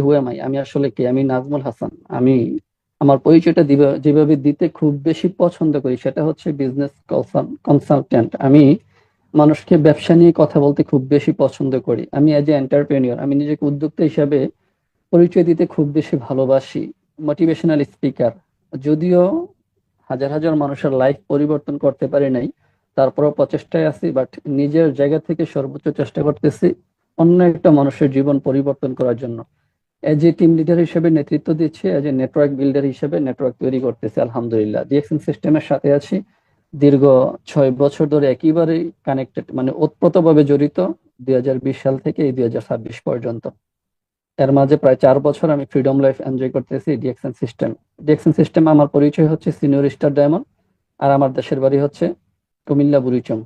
Who am I, আমি আসলে কে? আমি নাজমুল হাসান। আমি আমার পরিচয়টা যেভাবে দিতে খুব বেশি পছন্দ করি সেটা হচ্ছে বিজনেস কনসালটেন্ট। আমি মানুষকে ব্যবসা নিয়ে কথা বলতে খুব বেশি পছন্দ করি। আমি এজ এ এন্টারপ্রেনিয়র, আমি নিজেকে উদ্যোক্তা হিসাবে পরিচয় দিতে খুব বেশি ভালোবাসি। মোটিভেশনাল স্পিকার, যদিও হাজার হাজার মানুষের লাইফ পরিবর্তন করতে পারি নাই, তারপরেও প্রচেষ্টায় আছি। বাট নিজের জায়গা থেকে সর্বোচ্চ চেষ্টা করতেছি অন্য একটা মানুষের জীবন পরিবর্তন করার জন্য। এজ এ টিম লিডার হিসেবে নেতৃত্ব দিচ্ছি, এজ এ নেটওয়ার্ক বিল্ডার হিসেবে নেটওয়ার্ক তৈরি করতেছি। আলহামদুলিল্লাহ, ডিএক্সএন সিস্টেমের সাথে আছি দীর্ঘ 6 বছর ধরে, একেবারেই কানেক্টেড, মানে ওতপ্রোতভাবে জড়িত 2020 সাল থেকে এই 2026 পর্যন্ত। এর মাঝে প্রায় 4 বছর আমি ফ্রিডম লাইফ এনজয় করতেছি ডিএক্সএন সিস্টেম। ডিএক্সএন সিস্টেম আমার পরিচয় হচ্ছে সিনিয়র স্টার ডায়মন্ড, আর আমার দেশের বাড়ি হচ্ছে কুমিল্লা বুড়িচং।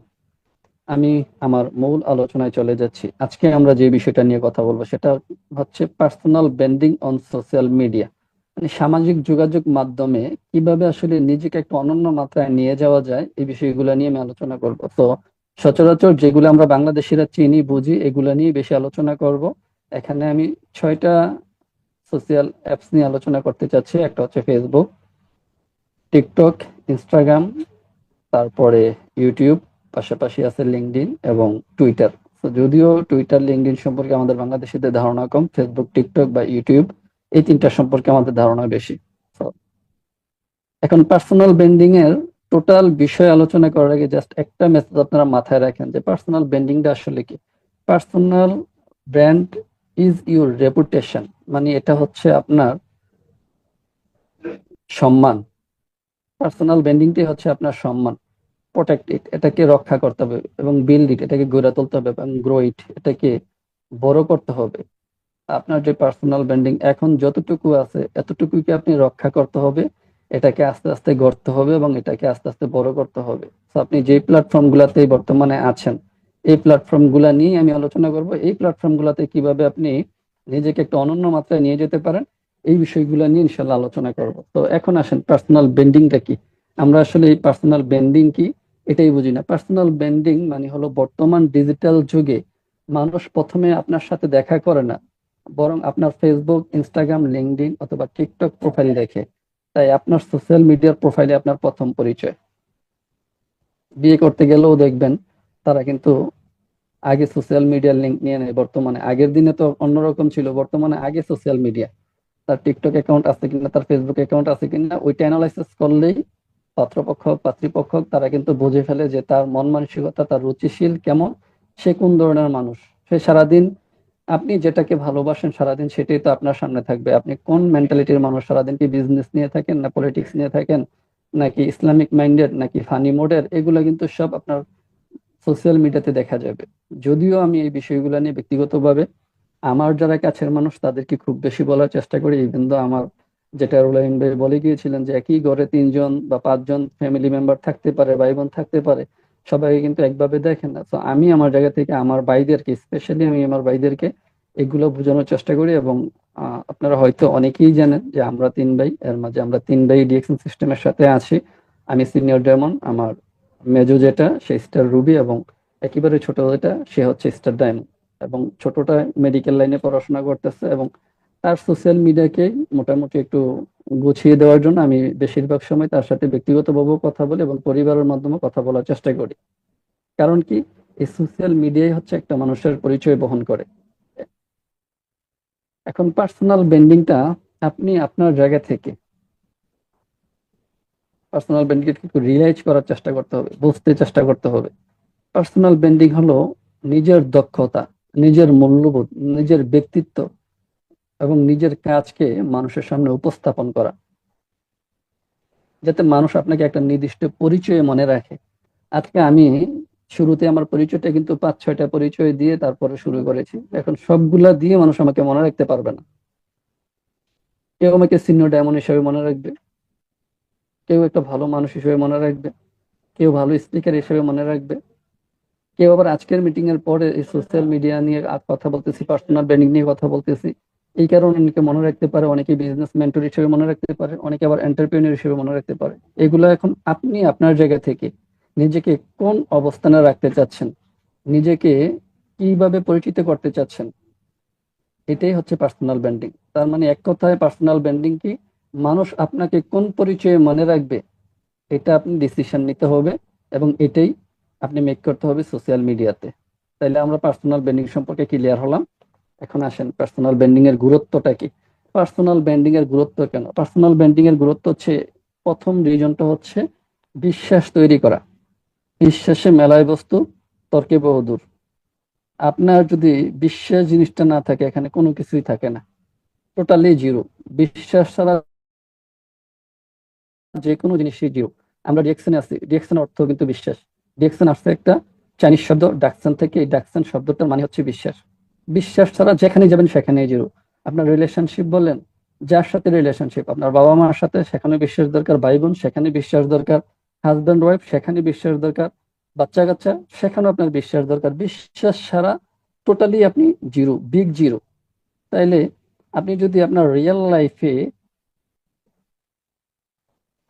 আমি আমার মূল আলোচনায় চলে যাচ্ছি। আজকে আমরা যে বিষয়টা নিয়ে কথা বলবো সেটা হচ্ছে personal branding on social media. মানে সামাজিক যোগাযোগ মাধ্যমে কিভাবে আসলে নিজেকে একটা অনন্য মাত্রায় নিয়ে যাওয়া যায়, এই বিষয়গুলো নিয়ে আমি আলোচনা করব। তো সচরাচর যেগুলো আমরা বাংলাদেশিরা চিনি বুঝি, এগুলো নিয়ে বেশি আলোচনা করব। এখানে আমি 6টা সোশ্যাল অ্যাপস নিয়ে আলোচনা করতে চাচ্ছি। একটা হচ্ছে ফেসবুক, টিকটক, ইনস্টাগ্রাম, তারপরে ইউটিউব, পাশাপাশি আছে লিঙ্কডইন এবং টুইটার। তো যদিও টুইটার, লিঙ্কডইন সম্পর্কে আমাদের বাংলাদেশিদের ধারণা কম, ফেসবুক, টিকটক বা ইউটিউব এই তিনটা সম্পর্কে আমাদের ধারণা বেশি। তো এখন পার্সোনাল ব্র্যান্ডিং এর টোটাল বিষয় আলোচনা করার আগে জাস্ট একটা মেসেজ আপনারা মাথায় রাখেন যে পার্সোনাল ব্র্যান্ডিংটা আসলে কি। Personal brand is your reputation, মানে এটা হচ্ছে আপনার সম্মান। পার্সোনাল ব্র্যান্ডিংটাই হচ্ছে আপনার সম্মান। প্রোটেক্ট ইট, এটাকে রক্ষা করতে হবে, এবং বিল্ড ইট, এটাকে গড়ে তুলতে হবে, এবং গ্রো ইট, এটাকে বড় করতে হবে। আপনার যে পার্সোনাল ব্র্যান্ডিং এখন যতটুকু আছে এতটুকুকে আপনি রক্ষা করতে হবে, এটাকে আস্তে আস্তে গড়তে হবে এবং এটাকে আস্তে আস্তে বড় করতে হবে। তো আপনি যে প্ল্যাটফর্ম গুলাতে বর্তমানে আছেন, এই প্ল্যাটফর্ম গুলা নিয়ে আমি আলোচনা করব। এই প্ল্যাটফর্ম গুলাতে কিভাবে আপনি নিজেকে একটা অনন্য মাত্রায় নিয়ে যেতে পারেন, এই বিষয়গুলো নিয়ে ইনশাল্লাহ আলোচনা করব। তো এখন আসেন, পার্সোনাল ব্র্যান্ডিংটা কি। আমরা আসলে এই পার্সোনাল ব্র্যান্ডিং কি এটাই বুঝি না। পার্সোনাল ব্র্যান্ডিং মানে হলো বর্তমান ডিজিটাল যুগে মানুষ প্রথমে আপনার সাথে দেখা করে না, বরং আপনার ফেসবুক, ইনস্টাগ্রাম, লিঙ্কডইন অথবা টিকটক প্রোফাইল দেখে। তাই আপনার সোশ্যাল মিডিয়ার প্রোফাইলে আপনার প্রথম পরিচয়। বিয়ে করতে গেলেও দেখবেন তারা কিন্তু আগে সোশ্যাল মিডিয়ার লিঙ্ক নিয়ে নেয়। বর্তমানে, আগের দিনে তো অন্যরকম ছিল, বর্তমানে আগে সোশ্যাল মিডিয়া, তার টিকটক অ্যাকাউন্ট আছে কিনা, তার ফেসবুক অ্যাকাউন্ট আছে কিনা, ওইটা অ্যানালাইসিস করলেই পাত্রপক্ষ পাত্রীপক্ষ তারা কিন্তু বুঝে ফেলে যে তার মন মানসিকতা, তার রুচিশীল কেমন, সে কোন ধরনের মানুষ। সে সারাদিন, আপনি যেটাকে ভালোবাসেন সারাদিন সেটাই তো আপনার সামনে থাকবে। আপনি কোন মেন্টালিটির মানুষ, সারাদিন কি বিজনেস নিয়ে থাকেন, না পলিটিক্স নিয়ে থাকেন, নাকি ইসলামিক মাইন্ডেড, নাকি ফানি মোডের, এগুলো কিন্তু সব আপনার সোশ্যাল মিডিয়াতে দেখা যাবে। যদিও আমি এই বিষয়গুলো নিয়ে ব্যক্তিগতভাবে আমার যারা কাছের মানুষ তাদেরকে খুব বেশি বলার চেষ্টা করি। কিন্তু আমার, যেটা রুলাইন ভাই বলে গিয়েছিলেন যে একই ঘরে 3জন বা 5জন ফ্যামিলি মেম্বার থাকতে পারে, ভাই বোন থাকতে পারে, সবাই কিন্তু একভাবে দেখেন না। তো আমি আমার জায়গা থেকে আমার ভাইদেরকে, স্পেশালি আমি আমার ভাইদেরকে এগুলো বোঝানোর চেষ্টা করি। এবং আপনারা হয়তো অনেকেই জানেন যে আমরা 3 ভাই, এর মাঝে আমরা 3 ভাই ডিএক্সএন সিস্টেমের সাথে আছি। আমি সিনিয়র ডায়মন্ড, আমার মেজো যেটা সে স্টার রুবি, এবং একেবারে ছোট যেটা সে হচ্ছে স্টার ডায়মন্ড। এবং ছোটটা মেডিকেল লাইনে পড়াশোনা করতেছে, এবং তার সোশ্যাল মিডিয়াকে মোটামুটি একটু গুছিয়ে দেওয়ার জন্য আমি বেশিরভাগ সময় তার সাথে ব্যক্তিগতভাবেও কথা বলি এবং পরিবারের মাধ্যমে কথা বলার চেষ্টা করি। কারণ কি, এই সোশ্যাল মিডিয়াই হচ্ছে একটা মানুষের পরিচয় বহন করে। এখন পার্সোনাল ব্র্যান্ডিংটা আপনি আপনার জায়গা থেকে পার্সোনাল ব্র্যান্ডিং একটু রিয়েলাইজ করার চেষ্টা করতে হবে, বুঝতে চেষ্টা করতে হবে। পার্সোনাল ব্র্যান্ডিং হলো নিজের দক্ষতা, নিজের মূল্যবোধ, নিজের ব্যক্তিত্ব এবং নিজের কাজকে মানুষের সামনে উপস্থাপন করা, যাতে মানুষ আপনাকে একটা নির্দিষ্ট পরিচয়ে মনে রাখে। আজকে আমি শুরুতে আমার পরিচয়টা কিন্তু 5-6টা পরিচয় দিয়ে তারপরে শুরু করেছি। এখন সবগুলা দিয়ে মানুষ আমাকে মনে রাখতে পারবে না। কেউ আমাকে সিনিয়র ডায়মন্ড হিসেবে মনে রাখবে, কেউ একটা ভালো মানুষ হিসেবে মনে রাখবে, কেউ ভালো স্পিকার হিসেবে মনে রাখবে, কেউ আবার আজকের মিটিং এর পরে এই সোশ্যাল মিডিয়া নিয়ে কথা বলতেছি, পার্সোনাল ব্র্যান্ডিং নিয়ে কথা বলতেছি, এই কারণে অনেকে মনে রাখতে পারে, অনেকে বিজনেস মেন্টর হিসেবে মনে রাখতে পারে, অনেকে আবার এন্টারপ্রেনিয়র হিসেবে মনে রাখতে পারে। এগুলো এখন আপনি আপনার জায়গা থেকে নিজেকে কোন অবস্থানে রাখতে চাচ্ছেন, নিজেকে কিভাবে পরিচিত করতে চাচ্ছেন, এটাই হচ্ছে পার্সোনাল ব্র্যান্ডিং। তার মানে এক কথায় পার্সোনাল ব্র্যান্ডিং কি, মানুষ আপনাকে কোন পরিচয়ে মনে রাখবে এটা আপনি ডিসিশন নিতে হবে, এবং এটাই আপনি মেক করতে হবে সোশ্যাল মিডিয়াতে। তাইলে আমরা পার্সোনাল ব্র্যান্ডিং সম্পর্কে ক্লিয়ার হলাম। এখন আসেন পার্সোনাল ব্র্যান্ডিং এর গুরুত্বটা কি। পার্সোনাল ব্র্যান্ডিং এর গুরুত্ব কেন? পার্সোনাল ব্র্যান্ডিং এর গুরুত্ব হচ্ছে, প্রথম রিজনটা হচ্ছে বিশ্বাস তৈরি করা। বিশ্বাসে মেলায় বস্তু, তর্কে বহুদূর। আপনার যদি বিশ্বাস জিনিসটা না থাকে, এখানে কোনো কিছুই থাকে না, টোটালি জিরো। বিশ্বাস ছাড়া যে কোনো জিনিসই জিরো। আমরা রিয়েকশনে আছি, রিয়েকশন অর্থ কিন্তু বিশ্বাস। রিয়েকশন আসছে একটা চাইনিজ শব্দ ডাকসন থেকে, এই ডাকসন শব্দটার মানে হচ্ছে বিশ্বাস। বিশ্বাস ছাড়া যেখানে যাবেন সেখানেই জিরো। আপনার রিলেশনশিপ বলেন, যার সাথে রিলেশনশিপ, আপনার বাবা মার সাথে, সেখানে বিশ্বাস দরকার। ভাই বোন, সেখানে বিশ্বাস দরকার। হাজব্যান্ড ওয়াইফ, সেখানে বিশ্বাস দরকার। বাচ্চা কাচ্চা, সেখানেও আপনার বিশ্বাস দরকার। বিশ্বাস ছাড়া টোটালি আপনি জিরো, বিগ জিরো। তাইলে আপনি যদি আপনার রিয়েল লাইফে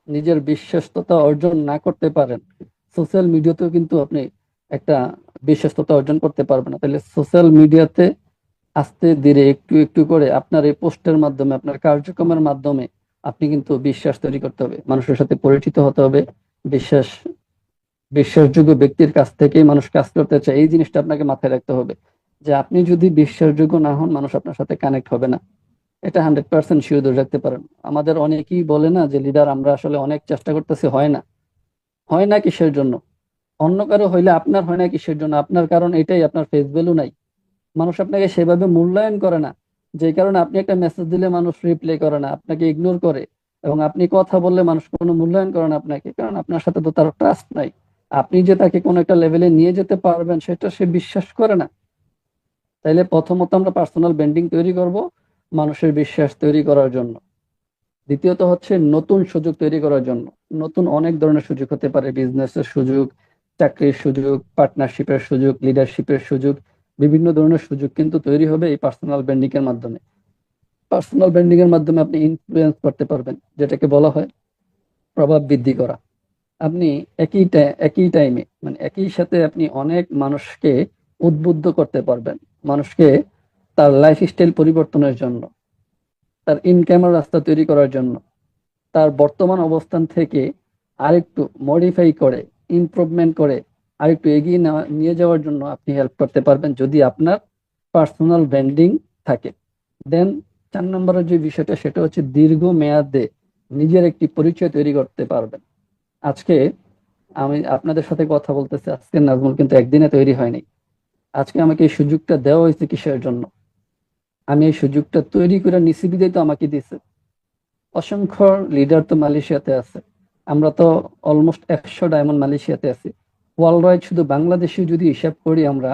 নিজের বিশ্বস্ততা অর্জন না করতে পারেন, সোশ্যাল মিডিয়াতেও কিন্তু আপনি একটা বিশ্বস্ততা অর্জন করতে পারবেন না। তাহলে সোশ্যাল মিডিয়াতে আস্তে ধীরে একটু একটু করে আপনার এই পোস্টের মাধ্যমে, আপনার কার্যক্রমের মাধ্যমে আপনি কিন্তু বিশ্বাস তৈরি করতে হবে, মানুষের সাথে পরিচিত হতে হবে। বিশ্বাস, বিশ্বাসযোগ্য ব্যক্তির কাছ থেকেই মানুষ কাজ করতে চায়, এই জিনিসটা আপনাকে মাথায় রাখতে হবে। যে আপনি যদি বিশ্বাসযোগ্য না হন, মানুষ আপনার সাথে কানেক্ট হবে না। এটা 100% শিওর ধরে রাখতে পারেন। আমাদের অনেকেই বলে না যে লিডার, আমরা আসলে অনেক চেষ্টা করতেছি, হয় না। হয় না কিসের জন্য? অন্য কারো হইলে আপনার হয় না কিসের জন্য? আপনার কারণ এটাই, আপনার ফেস ভ্যালু নাই। মানুষ আপনাকে সেভাবে মূল্যায়ন করে না। যে কারণে আপনি একটা মেসেজ দিলে মানুষ রিপ্লাই করে না, আপনাকে ইগনোর করে। এবং আপনি কথা বললে মানুষ কোনো মূল্যায়ন করে না আপনাকে, কারণ আপনার সাথে তো তার ট্রাস্ট নাই। আপনি যে তাকে কোনো একটা লেভেলে নিয়ে যেতে পারবেন সেটা সে বিশ্বাস করে না। তাইলে প্রথমত আমরা পার্সোনাল ব্র্যান্ডিং তৈরি করব মানুষের বিশ্বাস তৈরি করার জন্য। দ্বিতীয়ত হচ্ছে নতুন সুযোগ তৈরি করার জন্য। নতুন অনেক ধরনের সুযোগ হতে পারে, বিজনেসের সুযোগ, চাকরির সুযোগ, পার্টনারশিপের সুযোগ, লিডারশিপের সুযোগ। বিভিন্ন ধরনের সুযোগ কিন্তু তৈরি হবে এই পার্সোনাল ব্র্যান্ডিং এর মাধ্যমে। পার্সোনাল ব্র্যান্ডিং এর মাধ্যমে আপনি ইনফ্লুয়েন্স করতে পারবেন, যেটাকে বলা হয় প্রভাব বৃদ্ধি করা। আপনি একই টাইমে, মানে একই সাথে আপনি অনেক মানুষকে উদ্বুদ্ধ করতে পারবেন। মানুষকে তার লাইফস্টাইল পরিবর্তনের জন্য, তার ইনকামের রাস্তা তৈরি করার জন্য, তার বর্তমান অবস্থান থেকে আরেকটু মডিফাই করে, ইমপ্রুভমেন্ট করে আরেকটু এগিয়ে নিয়ে যাওয়ার জন্য আপনি হেল্প করতে পারবেন, যদি আপনার পার্সোনাল ব্র্যান্ডিং থাকে। দেন 4 নম্বরের যে বিষয়টা, সেটা হচ্ছে দীর্ঘ মেয়াদে নিজের একটি পরিচয় তৈরি করতে পারবেন। আজকে আমি আপনাদের সাথে কথা বলতেছি, আজকে নাজমুল কিন্তু একদিনে তৈরি হয়নি। আজকে আমাকে এই সুযোগটা দেওয়া হয়েছে কিসের জন্য? আমি এই সুযোগটা তৈরি করে নিছি বিধায় তো আমাকে দিছে। অসংখ্য লিডার তো মালয়েশিয়াতে আছে। আমরা তো অলমোস্ট 100 ডায়মন্ড মালয়েশিয়াতে আছি। ওয়ার্ল্ড ওয়াইড শুধু বাংলাদেশে যদি হিসাব করি, আমরা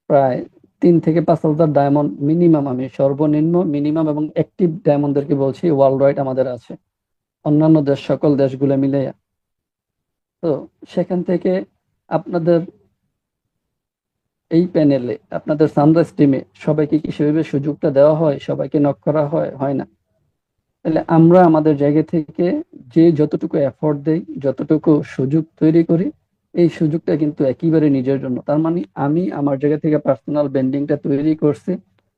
প্রায় 3 থেকে 5 হাজার ডায়মন্ড মিনিমাম, আমি সর্বনিম্ন মিনিমাম এবং অ্যাক্টিভ ডায়মন্ডদেরকে বলছি, ওয়ার্ল্ড ওয়াইড আমাদের আছে, অন্যান্য দেশ, সকল দেশগুলো মিলে। তো সেখান থেকে আপনাদের এই প্যানেলে, আপনাদের সানরাইজ টিমে সবাইকে কি সেভাবে সুযোগটা দেওয়া হয়? সবাইকে নক করা হয়? হয় না। তাহলে আমরা আমাদের জায়গা থেকে যে যতটুকু এফোর্ট দেই, যতটুকু সুযোগ তৈরি করি, এই সুযোগটা কিন্তু একেবারে নিজের জন্য। তার মানে আমি আমার জায়গা থেকে পার্সোনাল ব্র্যান্ডিংটা তৈরি করছি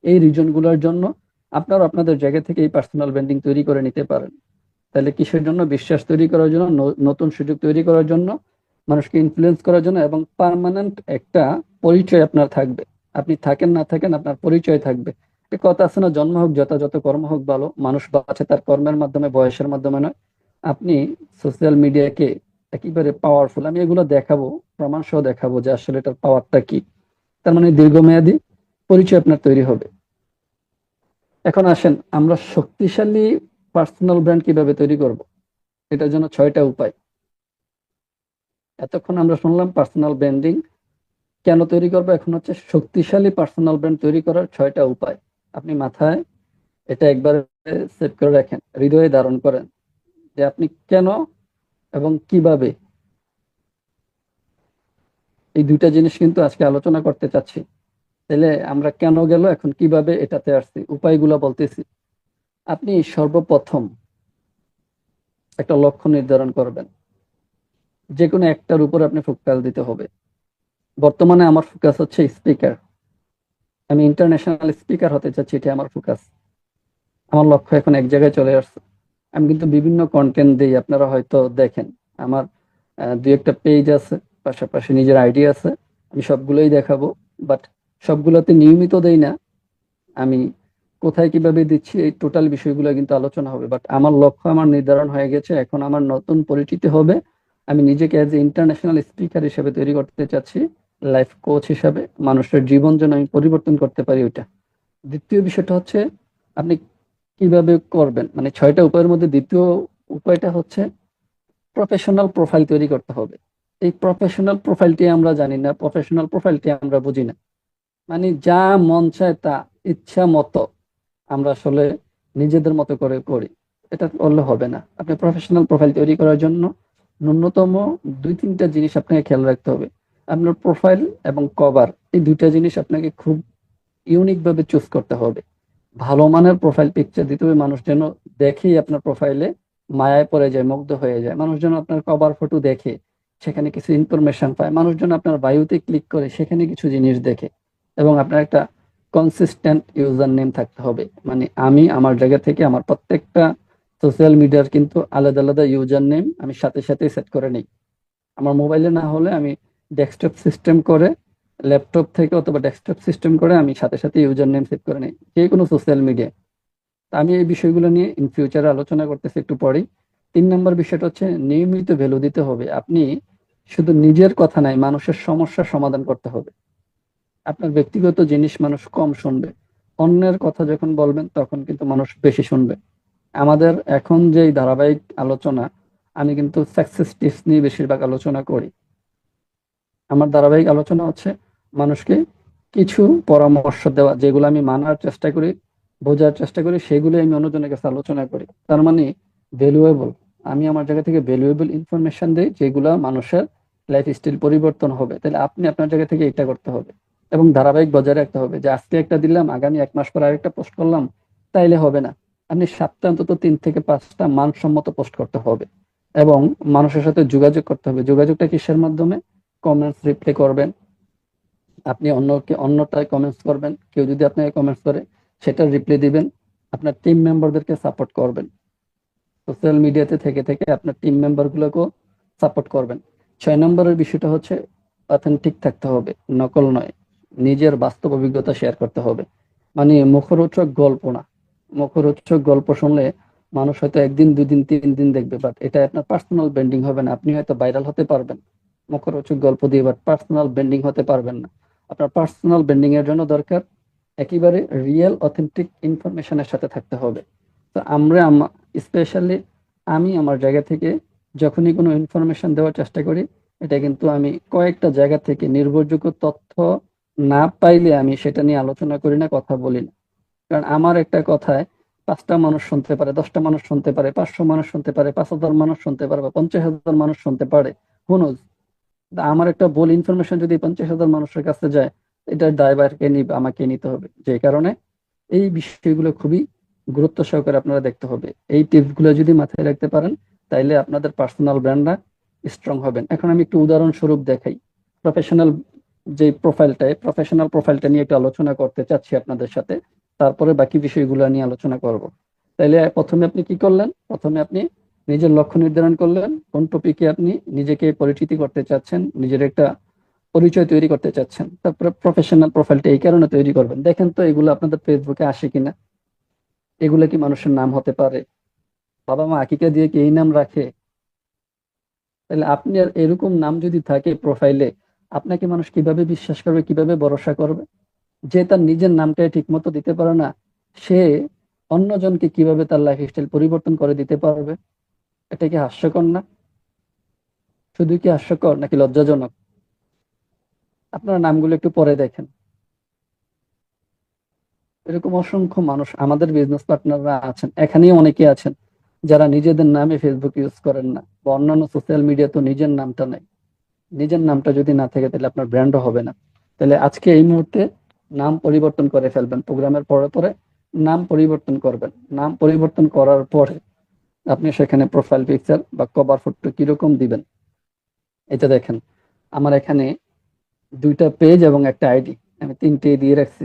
এই রিজন গুলোর জন্য। আপনারা আপনাদের জায়গা থেকে এই পার্সোনাল ব্র্যান্ডিং তৈরি করে নিতে পারেন। তাহলে কিসের জন্য? বিশ্বাস তৈরি করার জন্য, নতুন সুযোগ তৈরি করার জন্য, মানুষকে ইনফ্লুয়েন্স করার জন্য, এবং পার্মানেন্ট একটা পরিচয় আপনার থাকবে। আপনি থাকেন না থাকেন, আপনার পরিচয় থাকবে। একটা কথা আছে না, জন্ম হোক যথাযথ, কর্ম হোক ভালো। মানুষ বাঁচে তার কর্মের মাধ্যমে, বয়সের মাধ্যমে নয়। আপনি সোশ্যাল মিডিয়াকে একেবারে পাওয়ারফুল, আমি এগুলো দেখাবো, প্রমাণ সহ দেখাবো যে আসলে এটার পাওয়ারটা কি। তার মানে দীর্ঘমেয়াদী পরিচয় আপনার তৈরি হবে। এখন আসেন আমরা শক্তিশালী পার্সোনাল ব্র্যান্ড কিভাবে তৈরি করব। এটার জন্য 6টা উপায়। এতক্ষণ আমরা শুনলাম পার্সোনাল ব্র্যান্ডিং কেন তৈরি করবো, এখন হচ্ছে শক্তিশালী পার্সোনাল ব্র্যান্ড তৈরি করার 6টা উপায়। আপনি মাথায় এটা একবার সেট করে রাখেন, হৃদয়ে ধারণ করেন, যে আপনি কেন এবং কিভাবে, এই দুইটা জিনিস কিন্তু আজকে আলোচনা করতে চাচ্ছি। তাহলে আমরা কেন গেল, এখন কিভাবে এটাতে আসছি, উপায়গুলো বলতেছি। আপনি সর্বপ্রথম একটা লক্ষ্য নির্ধারণ করবেন, যে কোনো একটার উপর আপনি ফোকাস দিতে হবে। বর্তমানে আমার ফোকাস হচ্ছে স্পিকার। আমি ইন্টারন্যাশনাল স্পিকার হতে চাচ্ছি, এটা আমার ফোকাস। আমার লক্ষ্য এখন এক জায়গায় চলে আসছে। আমি কিন্তু বিভিন্ন কন্টেন্ট দিই, আপনারা হয়তো দেখেন। আমার দুই একটা পেজ আছে, পাশাপাশি নিজের আইডি আছে। আমি সবগুলোই দেখাবো, বাট সবগুলোতে নিয়মিত দেই না। আমি কোথায় কিভাবে দিচ্ছি এই টোটাল বিষয়গুলো কিন্তু আলোচনা হবে, বাট আমার লক্ষ্য আমার নির্ধারণ হয়ে গেছে। এখন আমার নতুন পরিচিতি হবে, আমি নিজেকে অ্যাজ এ ইন্টারন্যাশনাল স্পিকার হিসেবে তৈরি করতে চাচ্ছি, লাইফ কোচ হিসাবে। মানুষের জীবন যেন আমি পরিবর্তন করতে পারি, ওইটা। দ্বিতীয় বিষয়টা হচ্ছে আপনি কিভাবে করবেন, মানে 6টা উপায়ের মধ্যে দ্বিতীয় উপায়টা হচ্ছে প্রফেশনাল প্রোফাইল তৈরি করতে হবে। এই প্রফেশনাল প্রোফাইলটি আমরা জানি না, প্রফেশনাল প্রোফাইলটি আমরা বুঝি না। মানে যা মন চায় তা ইচ্ছা মতো আমরা আসলে নিজেদের মতো করে করি। এটা করলে হবে না। আপনি প্রফেশনাল প্রোফাইল তৈরি করার জন্য ন্যূনতম দুই তিনটা জিনিস আপনাকে খেয়াল রাখতে হবে। আপনার প্রোফাইল এবং কভার, এই দুইটা জিনিস আপনাকে খুব ইউনিক ভাবে চুজ করতে হবে। ভালো মানের প্রোফাইল পিকচার দিতে হবে, মানুষ যেন দেখেই আপনার প্রোফাইলে মায়ায় পড়ে যায়, মুগ্ধ হয়ে যায়। মানুষ যেন আপনার কভার ফটো দেখে সেখানে কিছু ইনফরমেশন পায়, মানুষ যেন আপনার বায়োতে ক্লিক করে সেখানে কিছু জিনিস দেখে। এবং আপনার একটা কনসিস্টেন্ট ইউজার নেম থাকতে হবে। মানে আমি আমার জায়গা থেকে আমার প্রত্যেকটা সোশ্যাল মিডিয়ার কিন্তু আলাদা আলাদা ইউজার নেম আমি সাথে সাথে সেট করে নিই। আমার মোবাইলে না হলে আমি ডেস্কটপ সিস্টেম করে, ল্যাপটপ থেকে অথবা ডেস্কটপ সিস্টেম করে আমি সাথে সাথে ইউজার নেম সেট করে নিই যে কোনো সোশ্যাল মিডিয়া। আমি এই বিষয়গুলো নিয়ে ইন ফিউচারে আলোচনা করতেছি একটু পরেই। 3 নম্বর বিষয়টা হচ্ছে নিয়মিত ভ্যালু দিতে হবে। আপনি শুধু নিজের কথা নাই, মানুষের সমস্যার সমাধান করতে হবে। আপনার ব্যক্তিগত জিনিস মানুষ কম শুনবে, অন্যের কথা যখন বলবেন তখন কিন্তু মানুষ বেশি শুনবে। আমাদের এখন যে ধারাবাহিক আলোচনা, আমি কিন্তু সাকসেস টিপস নিয়ে বেশিরভাগ আলোচনা করি। আমার ধারাবাহিক আলোচনা হচ্ছে মানুষকে কিছু পরামর্শ দেওয়া, যেগুলো আমি মানার চেষ্টা করি, বোঝার চেষ্টা করি, সেগুলো আমি অন্যজনের কাছে আলোচনা করি। তার মানে ভ্যালুয়েবল, আমি আমার জায়গা থেকে ভ্যালুয়েবল ইনফরমেশন দেই যেগুলো মানুষের লাইফ স্টাইল পরিবর্তন হবে। তাহলে আপনি আপনার জায়গা থেকে এটা করতে হবে এবং ধারাবাহিক বজায় রাখতে হবে। যে আজকে একটা দিলাম, আগামী 1 মাস পর আরেকটা পোস্ট করলাম, তাইলে হবে না। আপনি সপ্তাহে অন্তত 3 থেকে 5টা মানসম্মত পোস্ট করতে হবে এবং মানুষের সাথে যোগাযোগ করতে হবে। যোগাযোগটা কিসের মাধ্যমে? কমেন্টস রিপ্লাই করবেন, আপনি অন্যকে অন্যটায় কমেন্টস করবেন, কেউ যদি আপনাকে কমেন্টস করে সেটার রিপ্লাই দিবেন, আপনার টিম মেম্বারদেরকে সাপোর্ট করবেন। সোশ্যাল মিডিয়াতে থেকে থেকে আপনার টিম মেম্বার গুলোকেও সাপোর্ট করবেন। 6 নম্বরের বিষয়টা হচ্ছে অথেন্টিক থাকতে হবে, নকল নয়। নিজের বাস্তব অভিজ্ঞতা শেয়ার করতে হবে। মানে মুখরোচক গল্প না। মুখরোচক গল্প শুনলে মানুষ হয়তো 1 দিন 2 দিন 3 দিন দেখবে, বাট এটা আপনার পার্সোনাল ব্র্যান্ডিং হবে না। আপনি হয়তো ভাইরাল হতে পারবেন মুখরোচক গল্প দিয়ে, বাট পার্সোনাল ব্র্যান্ডিং হতে পারবেন না। আপনার পার্সোনাল ব্র্যান্ডিং এর জন্য দরকার একেবারে রিয়েল অথেন্টিক ইনফরমেশনের সাথে থাকতে হবে। তো আমরা স্পেশালি আমি আমার জায়গা থেকে যখনই কোনো ইনফরমেশন দেওয়ার চেষ্টা করি, এটা কিন্তু আমি কয়েকটা জায়গা থেকে নির্ভরযোগ্য তথ্য না পাইলে আমি সেটা নিয়ে আলোচনা করি না, কথা বলি না। কারণ আমার একটা কথায় 5টা মানুষ শুনতে পারে, 10টা মানুষ শুনতে পারে, 500 মানুষ শুনতে পারে, 5,000 মানুষ শুনতে পারে, বা 50,000 মানুষ শুনতে পারে। হুনুজ, আমার একটা ভুল ইনফরমেশন যদি 50,000 মানুষের কাছে যায়, এটার দায়ভার কে নিবে? আমাকে নিতে হবে। যে কারণে এই বিষয়গুলো খুবই গুরুত্ব সহকারে আপনারা দেখতে হবে। এই টিপস গুলো যদি মাথায় রাখতে পারেন, তাইলে আপনাদের পার্সোনাল ব্র্যান্ডটা স্ট্রং হবেন। এখন আমি একটু উদাহরণস্বরূপ দেখাই। প্রফেশনাল যে প্রফেশনাল প্রোফাইলটা নিয়ে একটু আলোচনা করতে চাচ্ছি আপনাদের সাথে, তারপরে বাকি বিষয়গুলো নিয়ে আলোচনা করব। তাইলে প্রথমে আপনি কি করলেন? প্রথমে আপনি নিজের লক্ষ্য নির্ধারণ করলেন, কোন টপিকে আপনি নিজেকে পরিচিতি করতে চাচ্ছেন, নিজের একটা পরিচয় তৈরি করতে চাচ্ছেন। তারপরে প্রফেশনাল প্রোফাইলটা এই কারণে তৈরি করবেন, দেখেন তো এগুলো আপনাদের ফেসবুকে আসে কিনা, এগুলো কি মানুষের নাম হতে পারে? বাবা মা আকিকা দিয়ে কি এই নাম রাখে? তাহলে আপনি আর এরকম নাম যদি থাকে প্রোফাইলে, আপনাকে মানুষ কিভাবে বিশ্বাস করবে, কিভাবে ভরসা করবে? যে তার নিজের নামটাই ঠিক মতো দিতে পারে না, সে অন্যজনকে কিভাবে তার লাইফ স্টাইল পরিবর্তন করে দিতে পারবে? এটা কি হাস্যকর না? শুধু কি হাস্যকর নাকি লজ্জাজনক? আপনারা নামগুলো একটু পরে দেখেন। এরকম অসংখ্য মানুষ আমাদের বিজনেস পার্টনাররা আছেন, এখানেই অনেকে আছেন যারা নিজেদের নামে ফেসবুক ইউজ করেন না, বা অন্যান্য সোশ্যাল মিডিয়া তো নিজের নামটা নাই। নিজের নামটা যদি না থাকে তাহলে আপনার ব্র্যান্ডও হবে না। তাহলে আজকে এই মুহূর্তে নাম পরিবর্তন করে ফেলবেন, প্রোগ্রামের পরে পরে নাম পরিবর্তন করবেন। নাম পরিবর্তন করার পরে আপনি সেখানে প্রোফাইল পিকচার বা কভার ফটো কিরকম দিবেন, এটা দেখেন। আমার এখানে 2টা পেজ এবং একটা আইডি, আমি 3টে দিয়ে রাখছি।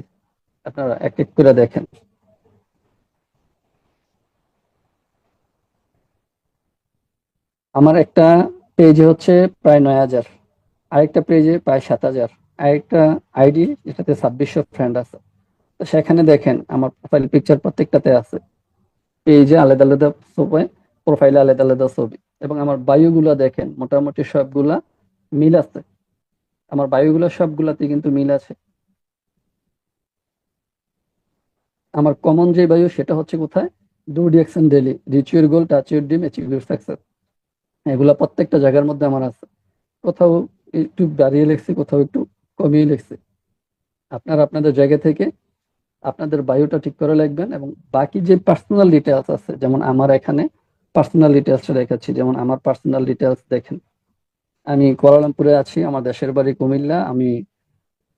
আপনারা এক এক করে দেখেন। আমার একটা পেজে হচ্ছে প্রায় 9,000, আরেকটা পেজে প্রায় 7,000, আরেকটা আইডি যেটাতে 2600 ফ্রেন্ড আছে। তো সেখানে দেখেন আমার প্রোফাইল পিকচার প্রত্যেকটাতে আছে, পেজে আলাদা আলাদা ছবি, প্রোফাইলে আলাদা আলাদা ছবি, এবং আমার বায়ু গুলা দেখেন মোটামুটি সবগুলা মিল আছে। আমার বায়ু গুলা সবগুলাতে কিন্তু মিল আছে। আমার কমন যে বায়ু সেটা হচ্ছে কোথায়, do ডিএকশন daily, rich your goal, touch your dream, achieve your success. এগুলা প্রত্যেকটা জায়গার মধ্যে আমার আছে। কোথাও একটু বাড়িয়ে লিখছি, কোথাও একটু কমিয়ে লিখছি। আপনারা আপনাদের জায়গা থেকে আপনাদের বায়োটা ঠিক করে লিখবেন, এবং বাকি যে পার্সোনাল ডিটেলস আছে, যেমন আমার এখানে পার্সোনাল ডিটেলস দেখাচ্ছি। যেমন আমার পার্সোনাল ডিটেলস দেখেন, আমি কুয়ালালামপুরে আছি, আমার দেশের বাড়ি কুমিল্লা, আমি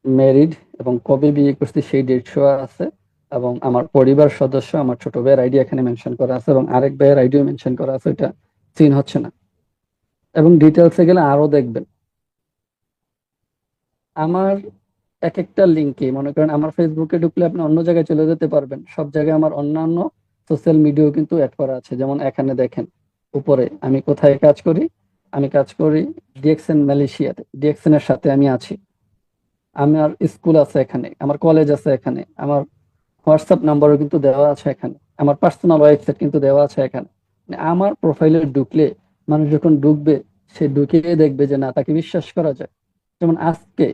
ম্যারিড, এবং কবে বিয়ে করছি সেই ডেট শো আছে, এবং আমার পরিবার সদস্য, আমার ছোট ভাইয়ের আইডি এখানে মেনশন করা আছে, এবং আরেক ভাইয়ের আইডিও মেনশন করা আছে, এটা সিন হচ্ছে না। এবং ডিটেলসে গেলে আরো দেখবেন আমার এক একটা লিঙ্কে, মনে করেন আমার ফেসবুকে ঢুকলে আপনি অন্য জায়গায় চলে যেতে পারবেন, সব জায়গায় আমার অন্যান্য সোশ্যাল মিডিয়াও কিন্তু অ্যাড করা আছে। যেমন এখানে দেখেন উপরে আমি কোথায় কাজ করি, আমি কাজ করি ডিএক্সএন মালয়েশিয়াতে, ডিএক্সএন এর সাথে আমি আছি। আমার স্কুল আছে এখানে, আমার কলেজ আছে এখানে, আমার হোয়াটসঅ্যাপ নাম্বারও কিন্তু দেওয়া আছে এখানে, আমার পার্সোনাল ওয়েবসাইট কিন্তু দেওয়া আছে এখানে। মানে আমার প্রোফাইলে ঢুকলে মানুষ যখন ঢুকবে, সে ঢুকে দেখবে যে না, তাকে বিশ্বাস করা যায়। যেমন আজকে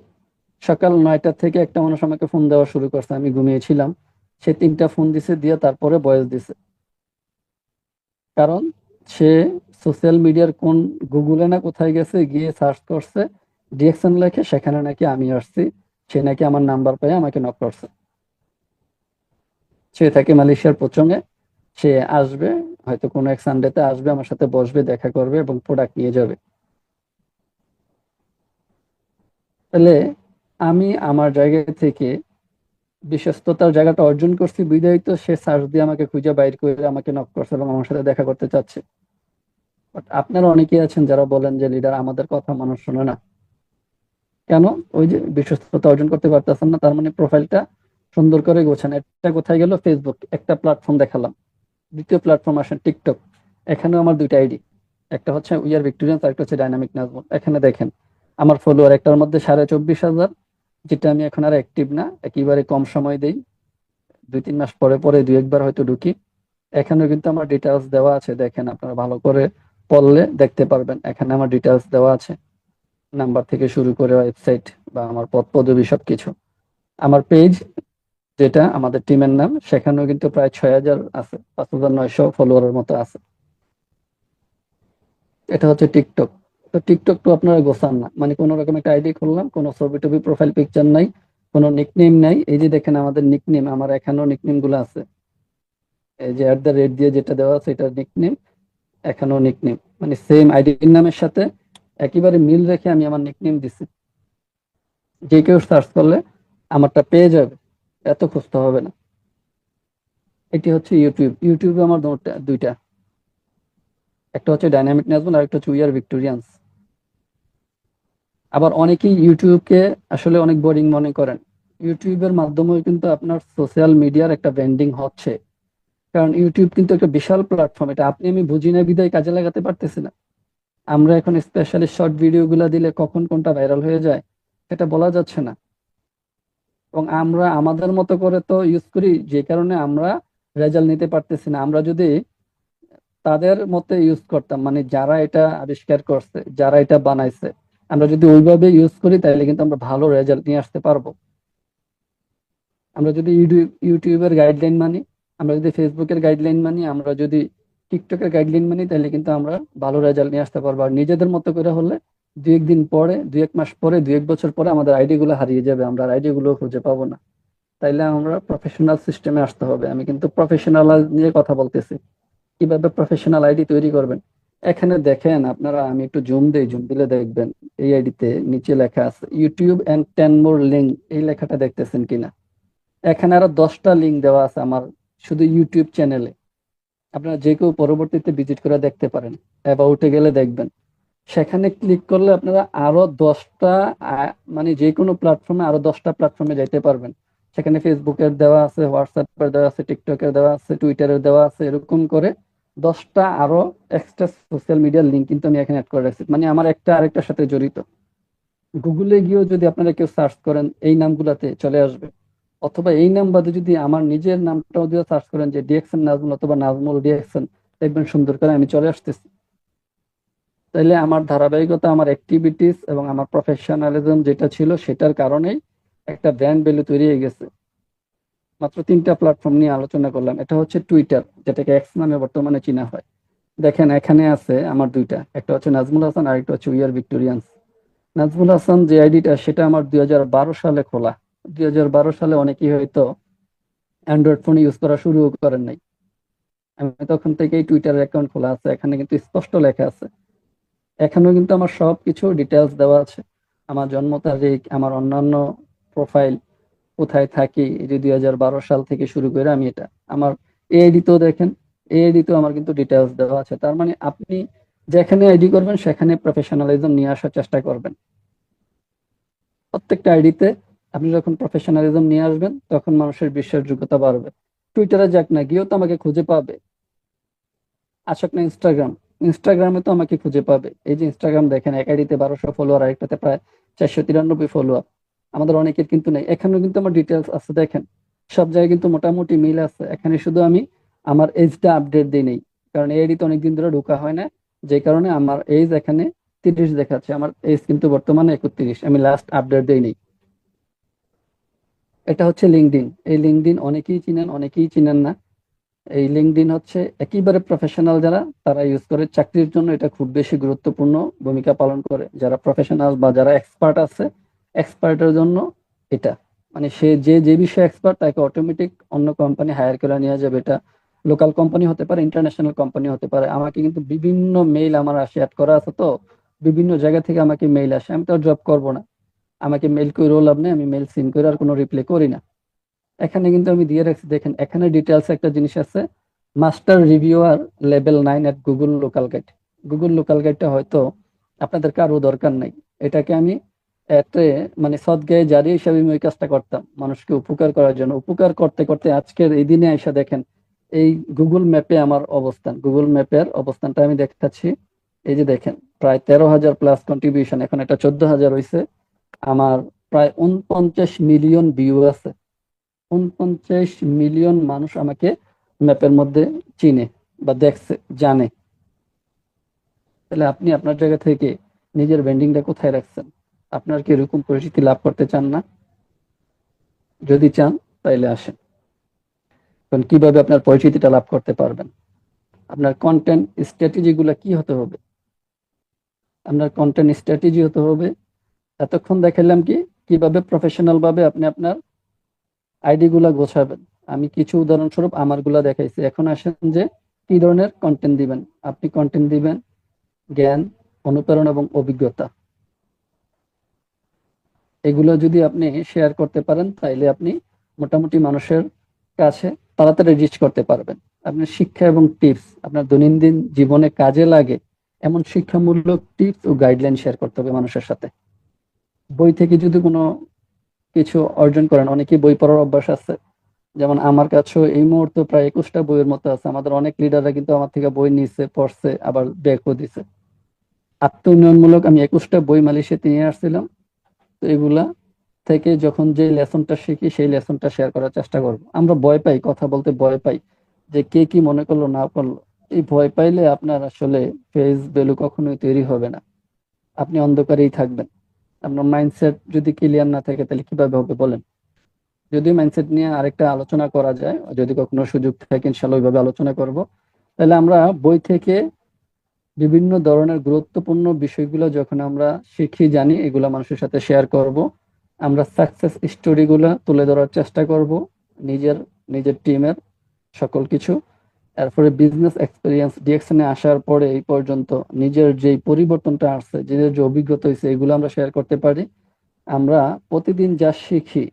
সকাল 9টা থেকে একটা মানুষ আমাকে ফোন দেওয়া শুরু করছে, আমি ঘুমিয়েছিলাম, সে 3টা ফোন দিছে, দিয়ে তারপরে ভয়েস দিছে। কারণ সে সোশ্যাল মিডিয়ার কোন গুগলে না কোথায় গেছে, গিয়ে সার্চ করছে ডিএকশন লেখে, সেখানে নাকি আমি আসছি, সে নাকি আমার নাম্বার পেয়ে আমাকে নক করছে। সে থাকে মালয়েশিয়ার পোচঙে, সে আসবে, হয়তো কোনো এক সানডেতে আসবে, আমার সাথে বসবে, দেখা করবে এবং প্রোডাক্ট নিয়ে যাবে। তাহলে আমি আমার জায়গা থেকে বিশ্বস্ততার জায়গাটা অর্জন করছি, বিধায় তো সে সার্চ দিয়ে আমাকে খুঁজে বাইর করে আমাকে নক করছে এবং আমার সাথে দেখা করতে চাচ্ছে। বাট আপনারা অনেকেই আছেন যারা বলেন যে লিডার, আমাদের কথা মানুষ শোনে না। কেন? ওই যে বিশ্বস্ততা অর্জন করতে পারতেছেন না, তার মানে প্রোফাইলটা সুন্দর করে গোছান। একটা কোথায় গেল, ফেসবুক একটা প্ল্যাটফর্ম দেখালাম, দ্বিতীয় প্ল্যাটফর্ম আসেন টিকটক। এখানেও আমার দুইটা আইডি, একটা হচ্ছে উই আর ভিক্টোরিয়ান্স, আরেকটা হচ্ছে ডাইনামিক নাজমুল। এখানে দেখেন আমার ফলোয়ার একটার মধ্যে 24,500, যেটা আমি এখন আর অ্যাক্টিভ না, একেবারে কম সময় দেই, 2-3 মাস পরে পরে দুই একবার হয়তো ঢুকি। এখানেও কিন্তু আমার ডিটেলস দেওয়া আছে, দেখেন আপনারা ভালো করে পড়লে দেখতে পারবেন, এখানে আমার ডিটেলস দেওয়া আছে, নাম্বার থেকে শুরু করে ওয়েবসাইট বা আমার পদ পদবি সবকিছু। আমার পেজ, যেটা আমাদের টিমের নাম, সেখানেও কিন্তু প্রায় 6,000 আছে, 5,900 ফলোয়ারের মতো আছে। এটা হচ্ছে টিকটক। তো টিকটক তো আপনারা গোছান না, মানে কোনো রকম একটা আইডি খুললাম, কোনো ছবি টবি প্রোফাইল পিকচার নাই, কোনো নিকনেম নাই। এই যে দেখেন আমাদের নিকনেম, আমার এখানেও নিকনেম গুলো আছে, এই যে @ দিয়ে যেটা দেওয়া আছে এটা নিকনেম, এখানেও নিকনেম, মানে সেম আইডির নামের সাথে একেবারে মিল রেখে আমি আমার নিকনেম দিছি। যে কেউ সার্চ করলে আমারটা পেয়ে যাবে, এত খুঁজতে হবে না। এটি হচ্ছে ইউটিউব। ইউটিউবে আমার দুইটা, একটা হচ্ছে ডাইনামিক নাজমুল, আর একটা হচ্ছে উই আর ভিক্টোরিয়ান্স। আবার অনেকেই ইউটিউবকে আসলে অনেক বোরিং মনে করেন। ইউটিউবের মাধ্যমে কিন্তু আপনার সোশ্যাল মিডিয়ার একটা ব্র্যান্ডিং হচ্ছে। কারণ ইউটিউব কিন্তু একটা বিশাল প্ল্যাটফর্ম, এটা আপনি আমি বুঝি না বিধায় কাজে লাগাতে পারতেছি না। আমরা এখন স্পেশালি শর্ট ভিডিও গুলা দিলে কখন কোনটা ভাইরাল হয়ে যায় সেটা বলা যাচ্ছে না। এবং আমরা আমাদের মতো করে তো ইউজ করি, যে কারণে আমরা রেজাল্ট নিতে পারতেছি না। আমরা যদি তাদের মতে ইউজ করতাম, মানে যারা এটা আবিষ্কার করছে, যারা এটা বানাইছে, আমরা যদি ওইভাবে ইউজ করি, তাহলে কিন্তু আমরা ভালো রেজাল্ট নিয়ে আসতে পারবো। আমরা যদি ইউটিউবের গাইডলাইন মানি, আমরা যদি ফেসবুকের গাইডলাইন মানি, আমরা যদি টিকটকের গাইডলাইন মানি, তাহলে কিন্তু আমরা ভালো রেজাল্ট নিয়ে আসতে পারবো। আর নিজেদের মতো করে হলে 2-1 দিন পরে, 2-1 মাস পরে, 2-1 বছর পরে আমাদের আইডি গুলো হারিয়ে যাবে, আমরা আইডি গুলো খুঁজে পাবো না। তাইলে আমরা প্রফেশনাল সিস্টেমে আসতে হবে। আমি কিন্তু প্রফেশনাল নিয়ে কথা বলতেছি, কিভাবে প্রফেশনাল আইডি তৈরি করবেন। এখানে দেখেন আপনারা, আমি একটু জুম দেই, জুম দিলে দেখবেন এই আইডিতে নিচে লেখা আছে ইউটিউব এন্ড 10 মোর লিঙ্ক, এই লেখাটা দেখতেছেন কিনা? এখানে আরো 10টা লিঙ্ক দেওয়া আছে আমার শুধু ইউটিউব চ্যানেলে। আপনারা যে কেউ পরবর্তীতে ভিজিট করে দেখতে পারেন, অ্যাবাউটে গেলে দেখবেন। সেখানে ক্লিক করলে আপনারা আরো 10টা, মানে যে কোনো প্ল্যাটফর্মে আরো 10টা প্ল্যাটফর্মে যাইতে পারবেন। সেখানে ফেসবুকের দেওয়া আছে, হোয়াটসঅ্যাপের দেওয়া আছে, টিকটকের দেওয়া আছে, টুইটারের দেওয়া আছে, এরকম করে 10টা আরো এক্সট্রা সোশ্যাল মিডিয়ার লিঙ্ক কিন্তু আমি এখানে অ্যাড করে রাখছি, মানে আমার একটা আরেকটার সাথে জড়িত। গুগলে গিয়েও যদি আপনারা কেউ সার্চ করেন এই নামগুলাতে চলে আসবে, অথবা এই নাম বাদে যদি আমার নিজের নামটাও দিয়ে সার্চ করেন যে ডিএক্সএন নাজমুল অথবা নাজমুল ডিএক্সএন, দেখবেন সুন্দর করে আমি চলে আসতেছি। তাইলে আমার ধারাবাহিকতা, আমার অ্যাক্টিভিটিস এবং আমার প্রফেশনালিজম যেটা ছিল সেটার কারণেই একটা ব্র্যান্ড ভ্যালু তৈরি হয়ে গেছে। মাত্র 3টা প্ল্যাটফর্ম নিয়ে আলোচনা করলাম। এটা হচ্ছে টুইটার, যেটাকে এক্স নামে বর্তমানে চিনা হয়। দেখেন এখানে আছে আমার দুইটা, একটা হচ্ছে নাজমুল হাসান আর একটা হচ্ছে we are Victorians. Nazmul Hasan যে আইডিটা, সেটা আমার 2012 সালে খোলা। 2012 সালে অনেকেই হয়তো অ্যান্ড্রয়েড ফোন ইউজ করা শুরু করেন নাই, আমি তখন থেকেই টুইটারের অ্যাকাউন্ট খোলা আছে। এখানে কিন্তু স্পষ্ট লেখা আছে, এখানেও কিন্তু আমার সবকিছু ডিটেলস দেওয়া আছে, আমার জন্ম তারিখ, আমার অন্যান্য প্রোফাইল, কোথায় থাকি, এই যে 2012 সাল থেকে শুরু করে আমি এটা, আমার এআইডি তো দেখেন, এআইডি তো আমার কিন্তু ডিটেলস দেওয়া আছে। তার মানে আপনি যেখানে আইডি করবেন সেখানে প্রফেশনালিজম নিয়ে আসার চেষ্টা করবেন। প্রত্যেকটা আইডিতে আপনি যখন প্রফেশনালিজম নিয়ে আসবেন তখন মানুষের বিশ্বাসযোগ্যতা বাড়বে। টুইটারে যাক না গিয়েও তো আমাকে খুঁজে পাবে। আসুক না ইনস্টাগ্রাম, ইনস্টাগ্রামে তো আমাকে খুঁজে পাবে। এই যে ইনস্টাগ্রাম দেখেন, এক আইডিতে 1200 ফলোয়ার, আরেকটাতে প্রায় 493 ফলোয়ার। আমাদের অনেকের কিন্তু নেই, এখানেও কিন্তু আমার ডিটেলস আছে দেখেন, সব জায়গায় কিন্তু মোটামুটি মিল আছে। এখানে শুধু আমি আমার এজটা আপডেট দিই নেই, কারণ এই আইডিতে অনেকদিন ধরে ঢোকা হয় না, যে কারণে আমার এজ এখানে 30 দেখাচ্ছে। আমার এজ কিন্তু বর্তমানে 31, আমি লাস্ট আপডেট দিই নেই। এটা হচ্ছে লিঙ্কডইন। এই লিঙ্কডইন অনেকেই চিনেন, অনেকেই চিনেন না। এই লিঙ্কডইন হচ্ছে একেবারে প্রফেশনাল যারা তারা ইউজ করে, চাকরির জন্য এটা খুব বেশি গুরুত্বপূর্ণ ভূমিকা পালন করে। যারা প্রফেশনাল বা যারা এক্সপার্ট আছে, এক্সপার্টের জন্য এটা, মানে সে যে যে বিষয়ে এক্সপার্ট তাকে অটোমেটিক অন্য কোম্পানি হায়ার করে নিয়ে যাবে। এটা লোকাল কোম্পানি হতে পারে, ইন্টারন্যাশনাল কোম্পানি হতে পারে। আমাকে কিন্তু বিভিন্ন মেইল আমার আসে, অ্যাড করা আছে তো, বিভিন্ন জায়গা থেকে আমাকে মেইল আসে। আমি তো জব করব না, আমাকে মেইল করেও লাভ নেই, আমি মেইল সিন করে আর কোনো রিপ্লাই করি না। এখানে কিন্তু আমি দিয়ে রাখছি দেখেন, এখানে ডিটেলস একটা জিনিস আছে, master reviewer level 9 at Google local guide. Google local গাইডটা হয়তো আপনাদের কারো দরকার নাই, এটাকে আমি এতে মানে সদগায়ে জারি হিসাবে আমি ওই কাজটা করতাম মানুষকে উপকার করার জন্য। উপকার করতে করতে আজকের এই দিনে এসে দেখেন এই গুগল ম্যাপে আমার অবস্থান, গুগল ম্যাপের অবস্থানটা আমি দেখাচ্ছি। এই যে দেখেন, প্রায় 13,000 প্লাস কন্ট্রিবিউশন, এখন এটা 14,000 হয়েছে। আমার প্রায় 49 মিলিয়ন ভিউ আছে। 49 মিলিয়ন মানুষ আমাকে ম্যাপের মধ্যে চিনে বা দেখছে, জানে। তাহলে আপনি আপনার জায়গা থেকে নিজের ব্র্যান্ডিংটা কোথায় রাখছেন? আপনার কি এরকম পরিচিতি লাভ করতে চান না? যদি চান তাইলে আসেন। কারণ কিভাবে আপনার পরিচিতিটা লাভ করতে পারবেন? আপনার কন্টেন্ট স্ট্র্যাটেজি গুলা কি হতে হবে? আপনার কন্টেন্ট স্ট্র্যাটেজি হতে হবে, এতক্ষণ দেখালাম কি কিভাবে প্রফেশনাল ভাবে আপনি আপনার আইডি গুলা গোছাবেন। আমি কিছু উদাহরণস্বরূপ আমার গুলা দেখাইছি। এখন আসেন যে কি ধরনের কন্টেন্ট দিবেন। আপনি কন্টেন্ট দিবেন জ্ঞান, অনুপ্রেরণা এবং অভিজ্ঞতা। এগুলো যদি আপনি শেয়ার করতে পারেন তাইলে আপনি মোটামুটি মানুষের কাছে তাড়াতাড়ি রিচ করতে পারবেন। আপনার শিক্ষা এবং টিপস আপনার দৈনন্দিন জীবনে কাজে লাগে এমন শিক্ষামূলক টিপস ও গাইডলাইন শেয়ার করতে হবে মানুষের সাথে। বই থেকে যদি কোনো কিছু অর্জন করেন, অনেকেই বই পড়ার অভ্যাস আছে, যেমন আমার কাছেও এই মুহূর্তে প্রায় 21টা বইয়ের মতো আছে। আমাদের অনেক লিডাররা কিন্তু আমার থেকে বই নিচ্ছে, পড়ছে, আবার ব্যাকও দিছে। আত্ম উন্নয়নমূলক আমি 21টা বই মালয়েশিয়াতে নিয়ে আসছিলাম। তো এগুলা থেকে যখন যে লেসনটা শিখি সেই লেসনটা শেয়ার করার চেষ্টা করব। আমরা ভয় পাই, কথা বলতে ভয় পাই, যে কে কি মনে করলো না করলো। এই ভয় পাইলে আপনার আসলে ফেস ভ্যালু কখনোই তৈরি হবে না, আপনি অন্ধকারেই থাকবেন। আপনার মাইন্ডসেট যদি ক্লিয়ার না থাকে তাহলে কিভাবে হবে বলেন? যদি মাইন্ডসেট নিয়ে আরেকটা আলোচনা করা যায়, যদি কখনো সুযোগ থাকে ইনশাল্লাহ ওইভাবে আলোচনা করব। তাহলে আমরা বই থেকে বিভিন্ন ধরনের গুরুত্বপূর্ণ বিষয়গুলো যখন আমরা শিখি, জানি, এগুলা মানুষের সাথে শেয়ার করব। আমরা সাকসেস স্টোরি গুলা তুলে ধরার চেষ্টা করব, নিজের নিজের টিমের সকল কিছু। এরপরে বিজনেস এক্সপিরিয়েন্স ডিএকশনে আসার পরে এই পর্যন্ত নিজের যে পরিবর্তনটা আসছে, নিজের যে অভিজ্ঞতা হয়েছে, এগুলো আমরা শেয়ার করতে পারি। আমরা প্রতিদিন যা শিখি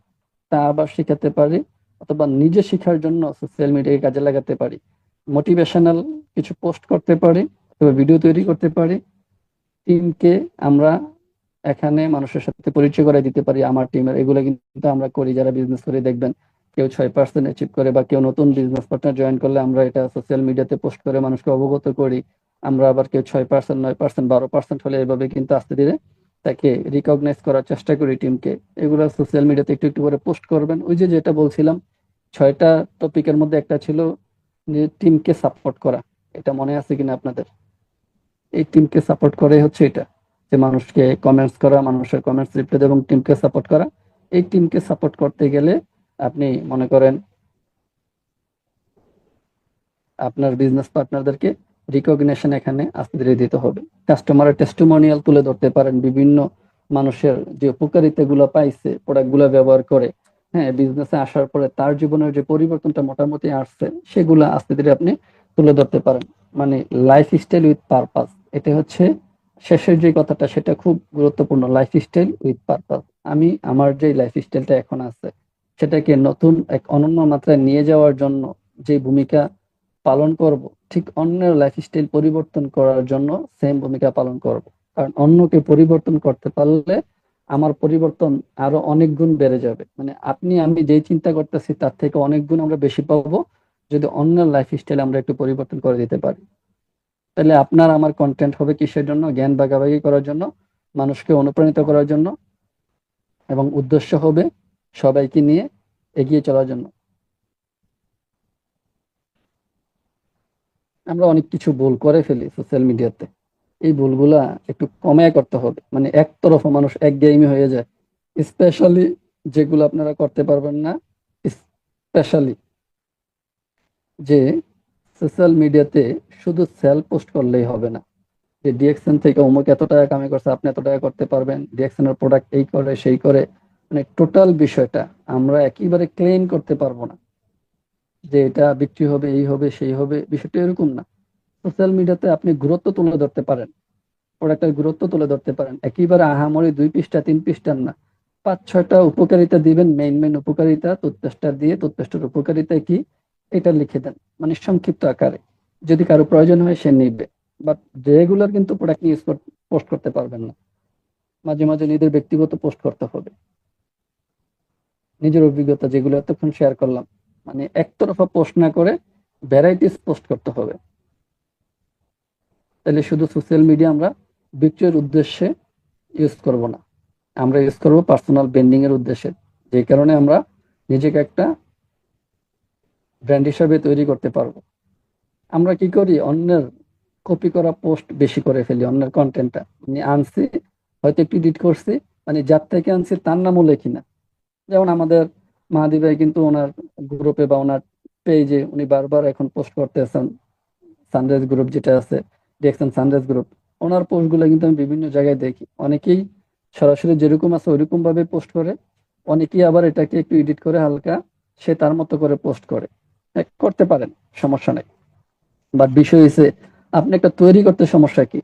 তা আবার শিখাতে পারি, অথবা নিজে শিখার জন্য সোশ্যাল মিডিয়াকে কাজে লাগাতে পারি। মোটিভেশনাল কিছু পোস্ট করতে পারি অথবা ভিডিও তৈরি করতে পারি। টিমকে আমরা এখানে মানুষের সাথে পরিচয় করে দিতে পারি আমার টিমের, এগুলো কিন্তু আমরা করি যারা বিজনেস করে দেখবেন। কেউ 6% অ্যাচিভ করে বা কেউ নতুন বিজনেস পার্টনার জয়েন করলে আমরা এটা সোশ্যাল মিডিয়াতে পোস্ট করে মানুষকে অবগত করি। আমরা আবার কেউ 6%, 9%, 12% হলে এভাবে কিন্তু আস্তে ধীরে তাকে রিকগনাইজ করার চেষ্টা করি টিমকে। এগুলো সোশ্যাল মিডিয়াতে একটু একটু করে পোস্ট করবেন। ওই যে যেটা বলছিলাম, 6টা টপিকের মধ্যে একটা ছিল যে টিমকে সাপোর্ট করা। এটা মনে আছে কিনা আপনাদের? এই টিমকে সাপোর্ট করে হচ্ছে এটা, যে মানুষকে কমেন্টস করা, মানুষের কমেন্টস রিপ্লাই দেওয়া এবং টিমকে সাপোর্ট করা। এই টিমকে সাপোর্ট করতে গেলে আপনি মনে করেন আপনার বিজনেস পার্টনারদেরকে রিকগনিশন এখানে আস্তে ধীরে দিতে হবে। কাস্টমারের টেস্টিমোনিয়াল তুলে ধরতে পারেন, বিভিন্ন মানুষের যে উপকারিতা গুলো পাইছে প্রোডাক্ট গুলা ব্যবহার করে, হ্যাঁ, বিজনেসে আসার পরে তার জীবনের যে পরিবর্তনটা মোটামুটি আসছে সেগুলা আস্তে ধীরে আপনি তুলে ধরতে পারেন। মানে লাইফ স্টাইল উইথ পারপাস, এটা হচ্ছে শেষের যে কথাটা, সেটা খুব গুরুত্বপূর্ণ। লাইফ স্টাইল উইথ পারপাস, আমি আমার যে লাইফ স্টাইলটা এখন আছে সেটাকে নতুন এক অনন্য মাত্রায় নিয়ে যাওয়ার জন্য যে ভূমিকা পালন করব, ঠিক অন্যের লাইফস্টাইল পরিবর্তন করার জন্য সেম ভূমিকা পালন করব। কারণ অন্যকে পরিবর্তন করতে পারলে আমার পরিবর্তন আরো অনেক গুণ বেড়ে যাবে। মানে আপনি আমি যেই চিন্তা করতেছি তার থেকে অনেক গুণ আমরা বেশি পাবো যদি অন্যের লাইফস্টাইল আমরা একটু পরিবর্তন করে দিতে পারি। তাহলে আপনার আমার কন্টেন্ট হবে কিসের জন্য? জ্ঞান ভাগাভাগি করার জন্য, মানুষকে অনুপ্রাণিত করার জন্য, এবং উদ্দেশ্য হবে সবাইকে নিয়ে এগিয়ে চলার জন্য। আমরা অনেক কিছু ভুল করে ফেলি সোশ্যাল মিডিয়াতে, এই ভুলগুলা একটু কমায় করতে হবে। মানে একতরফা মানুষ একঘেয়েমি হয়ে যায়, স্পেশালি যেগুলো আপনারা করতে পারবেন না। স্পেশালি যে সোশ্যাল মিডিয়াতে শুধু সেল পোস্ট করলেই হবে না, যে ডিএক্সএন থেকে অমুক এত টাকা কামাই করছে, আপনি এত টাকা করতে পারবেন, ডিএক্সএন এর প্রোডাক্ট এই করে সেই করে। মানে টোটাল বিষয়টা আমরা একেবারে ক্লেম করতে পারবো না যে এটা বিক্রি হবে, এই হবে, সেই হবে। বিষয়টা এরকম না। সোশ্যাল মিডিয়াতে আপনি গুরুত্ব তুলে ধরতে পারেন, প্রোডাক্টের গুরুত্ব তুলে ধরতে পারেন, একেবারে আহামরি 2 পৃষ্ঠা 3 পৃষ্ঠার না, 5-6টা উপকারিতা দিবেন। মেইন মেইন উপকারিতা, টুথপেস্টটা দিয়ে টুথপেস্টের উপকারিতা কি এটা লিখে দেন, মানে সংক্ষিপ্ত আকারে। যদি কারো প্রয়োজন হয় সে নিবে। বাট রেগুলার কিন্তু প্রোডাক্ট নিয়ে পোস্ট করতে পারবেন না। মাঝে মাঝে নিজের ব্যক্তিগত পোস্ট করতে হবে, নিজের অভিজ্ঞতা যেগুলো এতক্ষণ শেয়ার করলাম। মানে একতরফা পোস্ট না করে ভ্যারাইটিস পোস্ট করতে হবে। তাহলে শুধু সোশ্যাল মিডিয়া আমরা বিক্রির উদ্দেশ্যে ইউজ করব না, আমরা ইউজ করব পার্সোনাল ব্র্যান্ডিং এর উদ্দেশ্যে। যে কারণে আমরা নিজেকে একটা ব্র্যান্ড হিসাবে তৈরি করতে পারবো। আমরা কি করি, অন্যের কপি করা পোস্ট বেশি করে ফেলি। অন্যের কন্টেন্টটা মানে আনছি, হয়তো একটু এডিট করছি, মানে যার থেকে আনছি তার নামও লেখি না। যেমন আমাদের মাহাদি ভাই কিন্তু ওনার গ্রুপে বা ওনার পেজে উনি বারবার এখন পোস্ট করতেছেন, সানরাইজ গ্রুপ যেটা আছে, দেখছেন সানরাইজ গ্রুপ, ওনার পোস্ট গুলো কিন্তু আমি বিভিন্ন জায়গায় দেখি। অনেকেই সরাসরি যেরকম আছে ওইরকম ভাবে পোস্ট করে, অনেকেই আবার এটাকে একটু এডিট করে হালকা সে তার মতো করে পোস্ট করে। করতে পারেন, সমস্যা নেই। বাট বিষয় হচ্ছে আপনি একটা তৈরি করতে সমস্যা কি?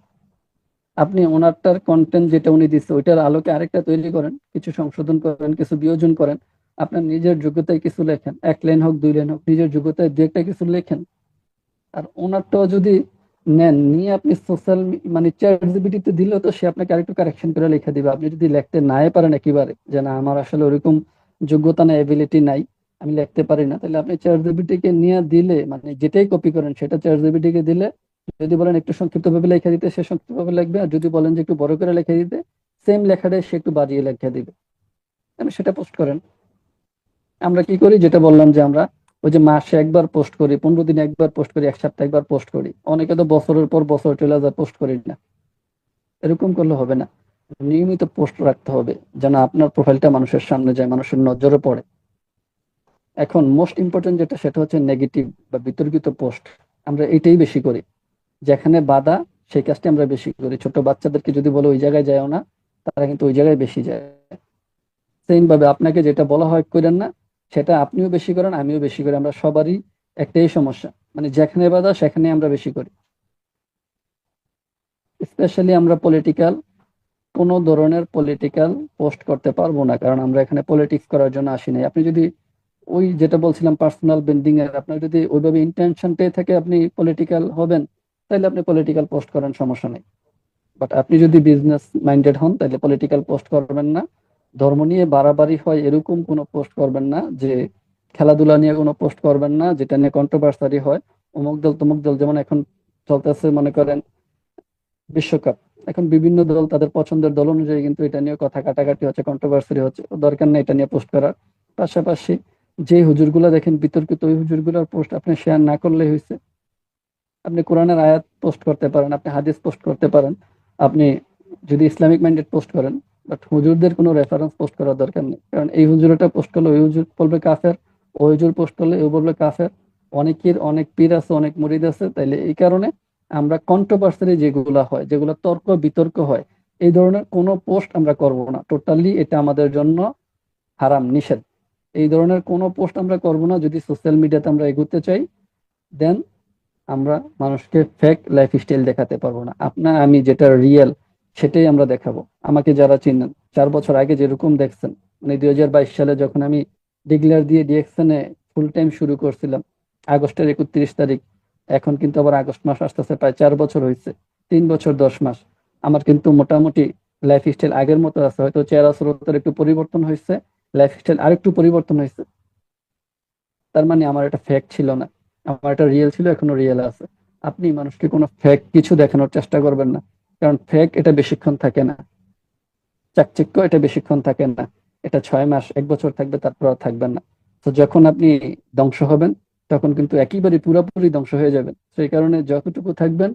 আপনি ওনারটার কন্টেন্ট যেটা উনি দিচ্ছে ওইটার আলোকে আরেকটা তৈরি করেন, কিছু সংশোধন করেন, কিছু বিয়োজন করেন। আপনার নিজের যোগ্যতায় কিছু লেখেন, 1 লাইন হোক 2 লাইন হোক, নিজের যোগ্যতায় দু একটা কিছু লেখেন। আর ওনারটাও যদি নেন, নিয়ে আপনি সোশ্যাল মানে চ্যাট জিপিটিতে দিলেও তো সে আপনাকে আরেকটু কারেকশন করে লিখে দিবে। আপনি যদি লিখতে নাই পারেন একেবারে, যে না আমার আসলে ওরকম যোগ্যতা নাই, এবিলিটি নাই, আমি লিখতে পারি না, তাহলে আপনি চ্যাট জিপিটি কে নিয়ে দিলে, মানে যেটাই কপি করেন সেটা চ্যাট জিপিটি কে দিলে, যদি বলেন একটু সংক্ষিপ্ত ভাবে লিখে দিতে সে সংক্ষিপ্ত ভাবে লিখবে, আর যদি বলেন যে একটু বড় করে লিখে দিতে সেম লেখাটাই সে একটু বাড়িয়ে লিখে দিবে। আপনি সেটা পোস্ট করেন। আমরা কি করি, যেটা বললাম যে আমরা ওই যে মাসে একবার পোস্ট করি, 15 দিনে একবার পোস্ট করি, 1 সপ্তাহে একবার পোস্ট করি, অনেকে তো বছরের পর বছর চলে যায় পোস্ট করি না। এরকম করলে হবে না, নিয়মিত পোস্ট রাখতে হবে যেন আপনার প্রোফাইলটা মানুষের সামনে যায়, মানুষের নজরে পড়ে। এখন মোস্ট ইম্পর্টেন্ট যেটা, সেটা হচ্ছে নেগেটিভ বা বিতর্কিত পোস্ট। আমরা এটাই বেশি করি, যেখানে বাধা সেই কাজটি আমরা বেশি করি। ছোট বাচ্চাদেরকে যদি বলো ওই জায়গায় যাও না, তারা কিন্তু ওই জায়গায় বেশি যায়। সেম ভাবে আপনাকে যেটা বলা হয় করেন না, সেটা আপনিও বেশি করেন, আমিও বেশি করি। আমরা সবারই একটাই সমস্যা, মানে যেখানে বাধা সেখানে আমরা বেশি করি। স্পেশালি আমরা পলিটিক্যাল, কোন ধরনের পলিটিক্যাল পোস্ট করতে পারবো না, কারণ আমরা এখানে পলিটিক্স করার জন্য আসি নাই। আপনি যদি ওই যেটা বলছিলাম পার্সোনাল ব্র্যান্ডিং এর, আপনার যদি ওইভাবে ইন্টেনশনটাই থাকে আপনি পলিটিক্যাল হবেন, তাহলে আপনি পলিটিক্যাল পোস্ট করেন, সমস্যা নেই। বাট আপনি যদি বিজনেস মাইন্ডেড হন তাহলে পলিটিক্যাল পোস্ট করবেন না, ধর্ম নিয়ে বাড়াবাড়ি হয় এরকম কোনো পোস্ট করবেন না, যে খেলাধুলা নিয়ে কোনো পোস্ট করবেন না যেটা নিয়ে কন্ট্রোভার্সারি হয়, অমুক দল তমুক দল, যেমন এখন চলতেছে মনে করেন বিশ্বকাপ, এখন বিভিন্ন দল তাদের পছন্দের দল অনুযায়ী কিন্তু এটা নিয়ে কথা কাটাকাটি হচ্ছে, কন্ট্রোভার্সি হচ্ছে, দরকার নেই এটা নিয়ে পোস্ট করার। পাশাপাশি যে হুজুরগুলা দেখেন বিতর্কিত, ওই হুজুরগুলার পোস্ট আপনি শেয়ার না করলেই হয়েছে। আপনি কোরআনের আয়াত পোস্ট করতে পারেন, আপনি হাদিস পোস্ট করতে পারেন, আপনি যদি ইসলামিক মাইন্ডেড পোস্ট করেন, বাট হুজুরদের কোনো রেফারেন্স পোস্ট করার দরকার নেই, কারণ এই হুজুরটা পোস্ট করলে ওই হুজুর বলবে কাফের, ওই হুজুর পোস্ট করলে ও বলবে কাফের। অনেকের অনেক পীর আছে, অনেক মুরিদ আছে, তাইলে এই কারণে আমরা কন্ট্রোভার্সারি যেগুলা হয়, যেগুলো তর্ক বিতর্ক হয়, এই ধরনের কোনো পোস্ট আমরা করব না, টোটালি এটা আমাদের জন্য হারাম, নিষেধ। এই ধরনের কোনো পোস্ট আমরা করব না যদি সোশ্যাল মিডিয়াতে আমরা এগোতে চাই। দেন আমরা মানুষকে ফেক লাইফস্টাইল দেখাতে পারবো না, আপনার আমি যেটা রিয়েল সেটাই আমরা দেখাবো। আমাকে যারা চিনেন 4 বছর আগে যেরকম দেখছেন, মানে 2022 সালে যখন আমি ডিক্লেয়ার দিয়ে ডিএকশনে ফুল টাইম শুরু করছিলাম আগস্টের 31 তারিখ, এখন কিন্তু আবার আগস্ট মাস আসতেছে, প্রায় 4 বছর হয়েছে, 3 বছর 10 মাস। আমার কিন্তু মোটামুটি লাইফস্টাইল আগের মতো আছে, হয়তো চেহারা স্রোতের একটু পরিবর্তন হয়েছে, লাইফস্টাইল আরেকটু পরিবর্তন হয়েছে। তার মানে আমার এটা ফেক ছিল না, আমার এটা রিয়েল ছিল, এখনো রিয়েল আছে। আপনি মানুষকে কোনো ফেক কিছু দেখানোর চেষ্টা করবেন না, কারণ ফেক এটা বেশিক্ষণ থাকে না, চাকচিক্য এটা বেশিক্ষণ থাকে না, এটা 6 মাস 1 বছর থাকবে, তারপর আর থাকবেন না। তো যখন আপনি ধ্বংস হবেন, তখন কিন্তু একেবারে পুরোপুরি ধ্বংস হয়ে যাবেন। সেই কারণে যতটুকু থাকবেন,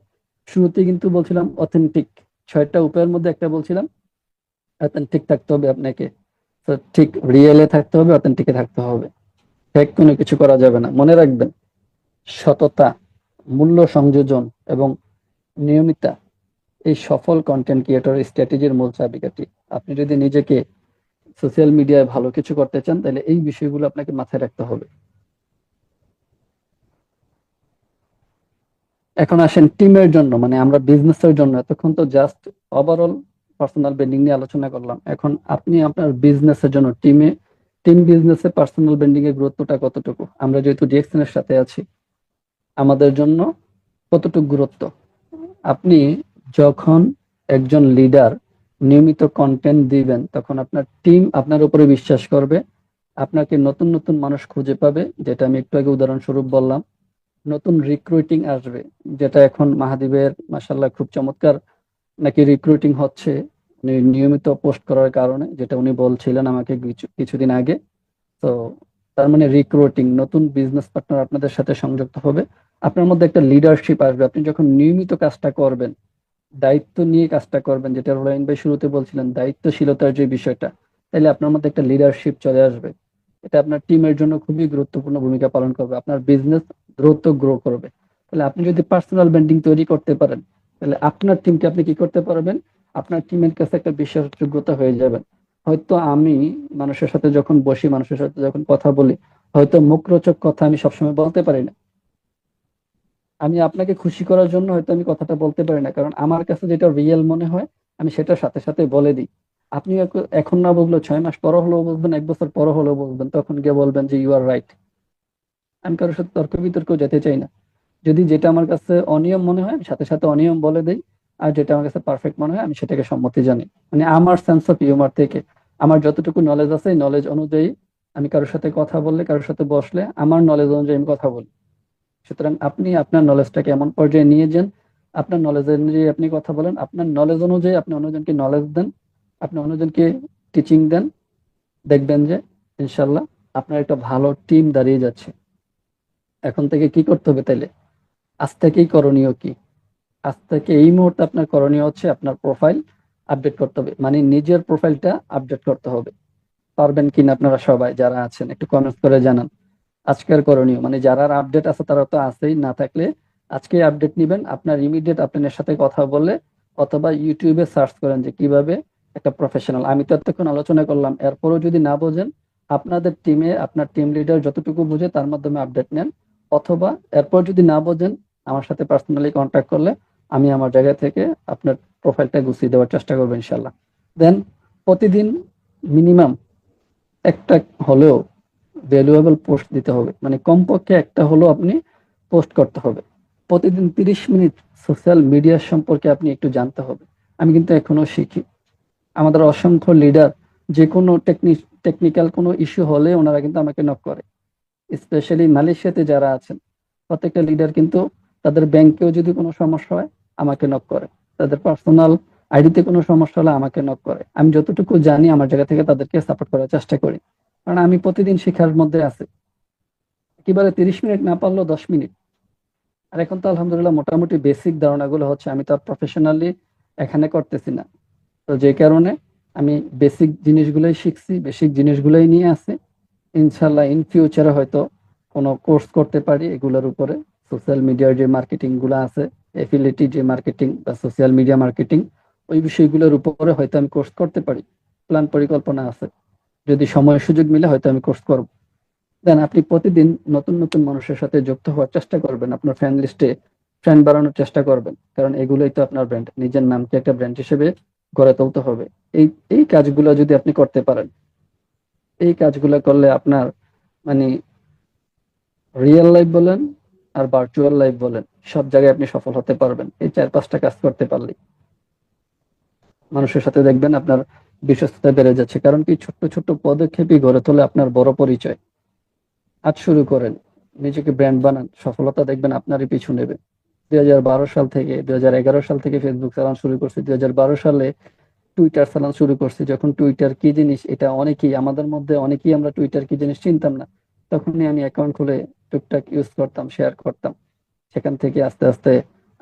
শুরুতে কিন্তু বলছিলাম অথেন্টিক, 6টা উপায়ের মধ্যে একটা বলছিলাম অথেন্টিক থাকতে হবে আপনাকে। তো ঠিক রিয়েলে থাকতে হবে, অথেন্টিকে থাকতে হবে, ফেক কোনো কিছু করা যাবে না। মনে রাখবেন, সততা, মূল্য সংযোজন এবং নিয়মিতা, এই সফল কন্টেন্ট ক্রিয়েটর স্ট্র্যাটেজির মূল চাবিকাঠি। আপনি যদি নিজেকে সোশ্যাল মিডিয়ায় ভালো কিছু করতে চান, তাহলে এই বিষয়গুলো আপনাকে মাথায় রাখতে হবে। এখন আসেন টিমের জন্য, মানে আমরা বিজনেসের জন্য, এতক্ষণ তো জাস্ট ওভারঅল পার্সোনাল ব্র্যান্ডিং নিয়ে আলোচনা করলাম। এখন আপনি আপনার বিজনেসের জন্য টিম বিজনেসে পার্সোনাল ব্র্যান্ডিং এর গুরুত্বটা কতটুকু, আমরা যেহেতু ডিএক্সএন এর সাথে আছি, আমাদের জন্য কতটুকু গুরুত্ব। আপনি যখন একজন লিডার নিয়মিত কন্টেন্ট দিবেন, তখন আপনার টিম আপনার উপরে বিশ্বাস করবে, আপনাকে নতুন নতুন মানুষ খুঁজে পাবে, যেটা আমি একটু আগে উদাহরণস্বরূপ বললাম। নতুন রিক্রুটিং আসবে, যেটা এখন মাহাদীবের মাসাল্লাহ খুব চমৎকার নাকি রিক্রুটিং হচ্ছে নিয়মিত পোস্ট করার কারণে, যেটা উনি বলছিলেন আমাকে কিছুদিন আগে। তো তার মানে রিক্রুটিং, নতুন বিজনেস পার্টনার আপনাদের সাথে সংযুক্ত হবে, আপনার মধ্যে একটা লিডারশিপ আসবে। আপনি যখন নিয়মিত কাজটা করবেন, দায়িত্ব নিয়ে কাজটা করবেন, যেটা রোলাইন ভাই শুরুতে বলছিলেন দায়িত্বশীলতার যে বিষয়টা, তাহলে আপনার মধ্যে একটা লিডারশিপ চলে আসবে। এটা আপনার টিমের জন্য খুবই গুরুত্বপূর্ণ ভূমিকা পালন করবে, আপনার বিজনেস দ্রুত গ্রো করবে। তাহলে আপনি যদি পার্সোনাল ব্র্যান্ডিং তৈরি করতে পারেন, তাহলে আপনার টিমকে আপনি কি করতে পারবেন, আপনার টিমের কাছে একটা বিশ্বাসযোগ্যতা হয়ে যাবেন। হয়তো আমি মানুষের সাথে যখন বসি, মানুষের সাথে যখন কথা বলি, হয়তো মুখরোচক কথা আমি সবসময় বলতে পারি না, আমি আপনাকে খুশি করার জন্য হয়তো আমি কথাটা বলতে পারি না, কারণ আমার কাছে যেটা রিয়েল মনে হয় আমি সেটার সাথে সাথে বলে দিই। আপনি এখন না বললেও 6 মাস পর হলেও বলবেন, 1 বছর পর হলেও বলবেন, তখন গিয়ে বলবেন যে ইউ আর রাইট। আমি কারোর সাথে তর্ক বিতর্ক যেতে চাই না। যদি যেটা আমার কাছে অনিয়ম মনে হয় আমি সাথে সাথে অনিয়ম বলে দেই, আর যেটা আমার কাছে পারফেক্ট মনে হয় আমি সেটাকে সম্মতি জানি। মানে আমার সেন্স অফ হিউমার থেকে, আমার যতটুকু নলেজ আছে এই নলেজ অনুযায়ী আমি কারোর সাথে কথা বললে, কারোর সাথে বসলে আমার নলেজ অনুযায়ী আমি কথা বলি। সুতরাং আপনি আপনার নলেজটাকে এমন পর্যায়ে নিয়ে যান, আপনার নলেজ অনুযায়ী আপনি কথা বলেন, আপনার নলেজ অনুযায়ী আপনি অন্যজনকে নলেজ দেন, আপনি অন্যজনকে টিচিং দেন, দেখবেন যে ইনশাল্লাহ আপনার একটা ভালো টিম দাঁড়িয়ে যাচ্ছে। এখন থেকে কি করতে হবে তাইলে, আজ থেকেই করণীয় কি, আজ থেকে এই মুহূর্তে আপনার করণীয় হচ্ছে আপনার প্রোফাইল আপডেট করতে হবে, মানে নিজের প্রোফাইলটা আপডেট করতে হবে। পারবেন কিনা আপনারা সবাই যারা আছেন একটু কমেন্ট করে জানান। আজকের করণীয় মানে যারা আপডেট আছে তারা তো আছেই, না থাকলে আজকে আপডেট নিবেন, আপনার ইমিডিয়েট আপনার সাথে কথা বলে, অথবা ইউটিউবে সার্চ করেন যে কিভাবে একটা প্রফেশনাল, আমি তো এতক্ষণ আলোচনা করলাম, এরপরও যদি না বোঝেন আপনাদের টিমে আপনার টিম লিডার যতটুকু বুঝে তার মাধ্যমে আপডেট নেন, অথবা এরপর যদি না বোঝেন আমার সাথে পার্সোনালি কন্ট্যাক্ট করলে আমি আমার জায়গা থেকে আপনার প্রোফাইলটা গুছিয়ে দেওয়ার চেষ্টা করবো ইনশাল্লাহ। দেন প্রতিদিন মিনিমাম একটা হলেও ভ্যালুয়েবল পোস্ট দিতে হবে, মানে কমপক্ষে একটা হলেও আপনি পোস্ট করতে হবে। প্রতিদিন 30 মিনিট সোশ্যাল মিডিয়া সম্পর্কে আপনি একটু জানতে হবে। আমি কিন্তু এখনো শিখি। আমাদের অসংখ্য লিডার যে কোনো টেকনিক্যাল কোনো ইস্যু হলে ওনারা কিন্তু আমাকে নক করে। স্পেশালি মালয়েশিয়াতে যারা আছেন, প্রত্যেকটা লিডার কিন্তু তাদের ব্যাংকেও যদি কোনো সমস্যা হয় আমাকে নক করে, তাদের পার্সোনাল আইডিতে কোনো সমস্যা হলে আমাকে নক করে। আমি যতটুকু জানি আমার জায়গা থেকে তাদেরকে সাপোর্ট করার চেষ্টা করি, কারণ আমি প্রতিদিন শেখার মধ্যে আছি। একেবারে 30 মিনিট না পারলেও 10 মিনিট। আর এখন তো আলহামদুলিল্লাহ মোটামুটি বেসিক ধারণাগুলো হচ্ছে, আমি তো প্রফেশনালি এখানে করতেছি না, তো যে কারণে আমি বেসিক জিনিসগুলোই শিখছি, বেসিক জিনিসগুলোই নিয়ে আসি। ইনশাল্লাহ ইন ফিউচারে হয়তো কোনো কোর্স করতে পারি এগুলোর উপরে। সোশ্যাল মিডিয়ার যে মার্কেটিং গুলো আছে, এফিলিয়েটিভ যে মার্কেটিং বা সোশ্যাল মিডিয়া মার্কেটিং, ওই বিষয়গুলোর উপরে হয়তো আমি কোর্স করতে পারি। প্ল্যান পরিকল্পনা আছে, যদি সময় সুযোগ মিলে হয়তো আমি কোর্স করব। দেন আপনি প্রতিদিন নতুন নতুন মানুষের সাথে যুক্ত হওয়ার চেষ্টা করবেন, আপনার ফ্রেন্ড লিস্টে ফ্রেন্ড বাড়ানোর চেষ্টা করবেন, কারণ এগুলোই তো আপনার ব্র্যান্ড। নিজের নামকে একটা ব্র্যান্ড হিসেবে গড়ে তুলতে হবে। এই এই কাজগুলো যদি আপনি করতে পারেন, এই কাজগুলো করলে আপনার মানে রিয়েল লাইফ বলেন আর ভার্চুয়াল লাইফ বলেন, সব জায়গায় আপনি সফল হতে পারবেন এই 4-5টা কাজ করতে পারলে। মানুষের সাথে দেখবেন আপনার বিশ্বস্ততা বেড়ে যাচ্ছে, কারণ কি ছোট্ট ছোট্ট পদক্ষেপই গড়ে তোলে আপনার বড় পরিচয়। আজ শুরু করেন, নিজেকে ব্র্যান্ড বানান, সফলতা দেখবেন আপনারই পিছু নেবে। 2012 সাল থেকে 2011 সাল থেকে ফেসবুক চালানো শুরু করছি, 2012 সালে টুইটার চালানো শুরু করছি। যখন টুইটার কি জিনিস এটা অনেকেই আমাদের মধ্যে অনেকেই আমরা টুইটার কি জিনিস চিনতাম না, তখনই আমি অ্যাকাউন্ট খুলে টুকটাক ইউজ করতাম, শেয়ার করতাম। সেখান থেকে আস্তে আস্তে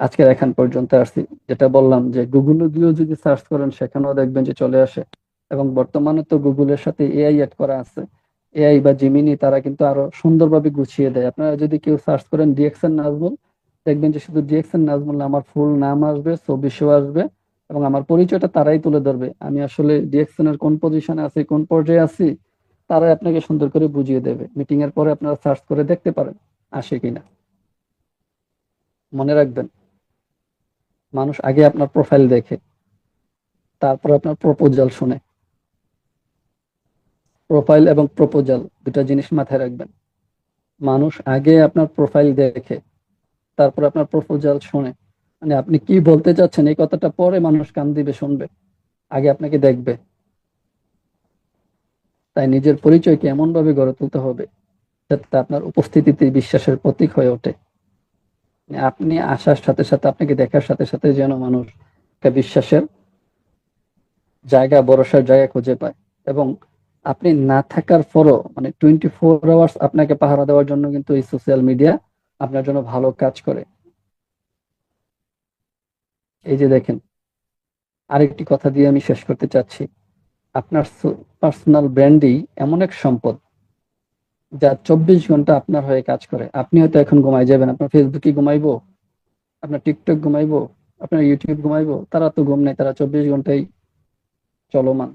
আজকের এখন পর্যন্ত আসছি। যেটা বললাম যে গুগলে গিয়েও যদি সার্চ করেন সেখানেও দেখবেন যে চলে আসে। এবং বর্তমানে তো গুগলের সাথে এআই এড করা আছে। এআই বা জিমিনি তারা কিন্তু আরো সুন্দরভাবে গুছিয়ে দেয়। আপনারা যদি কেউ সার্চ করেন ডিএক্সএন নাজমুল, দেখবেন যে শুধু ডিএক্সএন নাজমুল না, আমার ফুল নাম আসবে, ছবি show আসবে, এবং আমার পরিচয়টা তারাই তুলে ধরবে। আমি আসলে ডিএক্সএন এর কোন পজিশনে আছি, কোন পর্যায়ে আছি, তারাই আপনাকে সুন্দর করে বুঝিয়ে দেবে। মিটিং এর পরে আপনারা সার্চ করে দেখতে পারেন আসে কিনা। মনে রাখবেন, মানুষ আগে আপনার প্রোফাইল দেখে, তারপর আপনার প্রপোজাল শুনে। প্রোফাইল এবং প্রপোজাল দুটা জিনিস মাথায় রাখবেন। মানুষ আগে আপনার প্রোফাইল দেখে, তারপর আপনার প্রপোজাল শুনে। মানে আপনি কি বলতে চাচ্ছেন এই কথাটা পরে মানুষ কান দিবে, শুনবে, আগে আপনাকে দেখবে। তাই নিজের পরিচয়কে এমন ভাবে গড়ে তুলতে হবে যাতে আপনার উপস্থিতিতে বিশ্বাসের প্রতীক হয়ে ওঠে। মানে আপনি আসার সাথে সাথে, আপনাকে দেখার সাথে সাথে যেন মানুষ একটা বিশ্বাসের জায়গা, ভরসার জায়গা খুঁজে পায়। এবং আপনি না থাকার পরও মানে 24 আওয়ার্স আপনাকে পাহারা দেওয়ার জন্য কিন্তু এই সোশ্যাল মিডিয়া আপনার জন্য ভালো কাজ করে। এই যে দেখেন, আরেকটি কথা দিয়ে আমি শেষ করতে চাচ্ছি। আপনার পার্সোনাল ব্র্যান্ডই এমন এক সম্পদ যা 24 ঘন্টা আপনার হয়ে কাজ করে। আপনি হয়তো এখন ঘুমাই যাবেন, আপনার ফেসবুকে ঘুমাইবো, আপনার টিকটক ঘুমাইবো, আপনার ইউটিউব ঘুমাইবো, তারা তো ঘুম নেই, তারা 24 ঘন্টাই চলমান।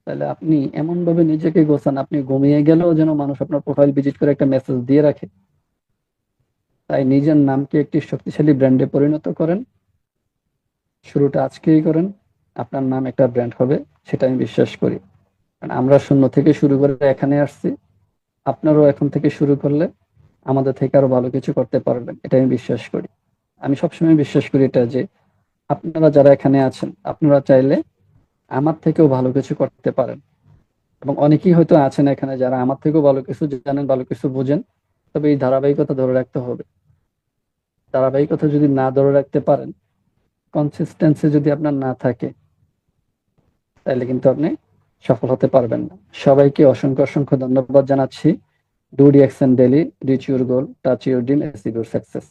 তাহলে আপনি এমন ভাবে নিজেকে গোছান, আপনি ঘুমিয়ে গেলেও যেন মানুষ আপনার প্রোফাইল ভিজিট করে একটা মেসেজ দিয়ে রাখে। তাই নিজের নামকে একটি শক্তিশালী ব্র্যান্ডে পরিণত করেন। শুরুটা আজকেই করেন, আপনার নাম একটা ব্র্যান্ড হবে, সেটা আমি বিশ্বাস করি। কারণ আমরা শূন্য থেকে শুরু করে এখানে আসছি। আপনারাও এখন থেকে শুরু করলে আমাদের থেকে আরো ভালো কিছু করতে পারবেন, এটা আমি বিশ্বাস করি। আমি সবসময় বিশ্বাস করি এটা যে আপনারা যারা এখানে আছেন, আপনারা চাইলে আমার থেকেও ভালো কিছু করতে পারেন। এবং অনেকেই হয়তো আছেন এখানে যারা আমার থেকেও ভালো কিছু জানেন, ভালো কিছু বুঝেন। তবে এই ধারাবাহিকতা ধরে রাখতে হবে। ধারাবাহিকতা যদি না ধরে রাখতে পারেন, কনসিস্টেন্সি যদি আপনার না থাকে, তাহলে কিন্তু আপনি সফল হতে পারবেন না। সবাইকে অসংখ্য অসংখ্য ধন্যবাদ জানাচ্ছি। Do reaction daily, rich your goal, touch your dream, achieve your success.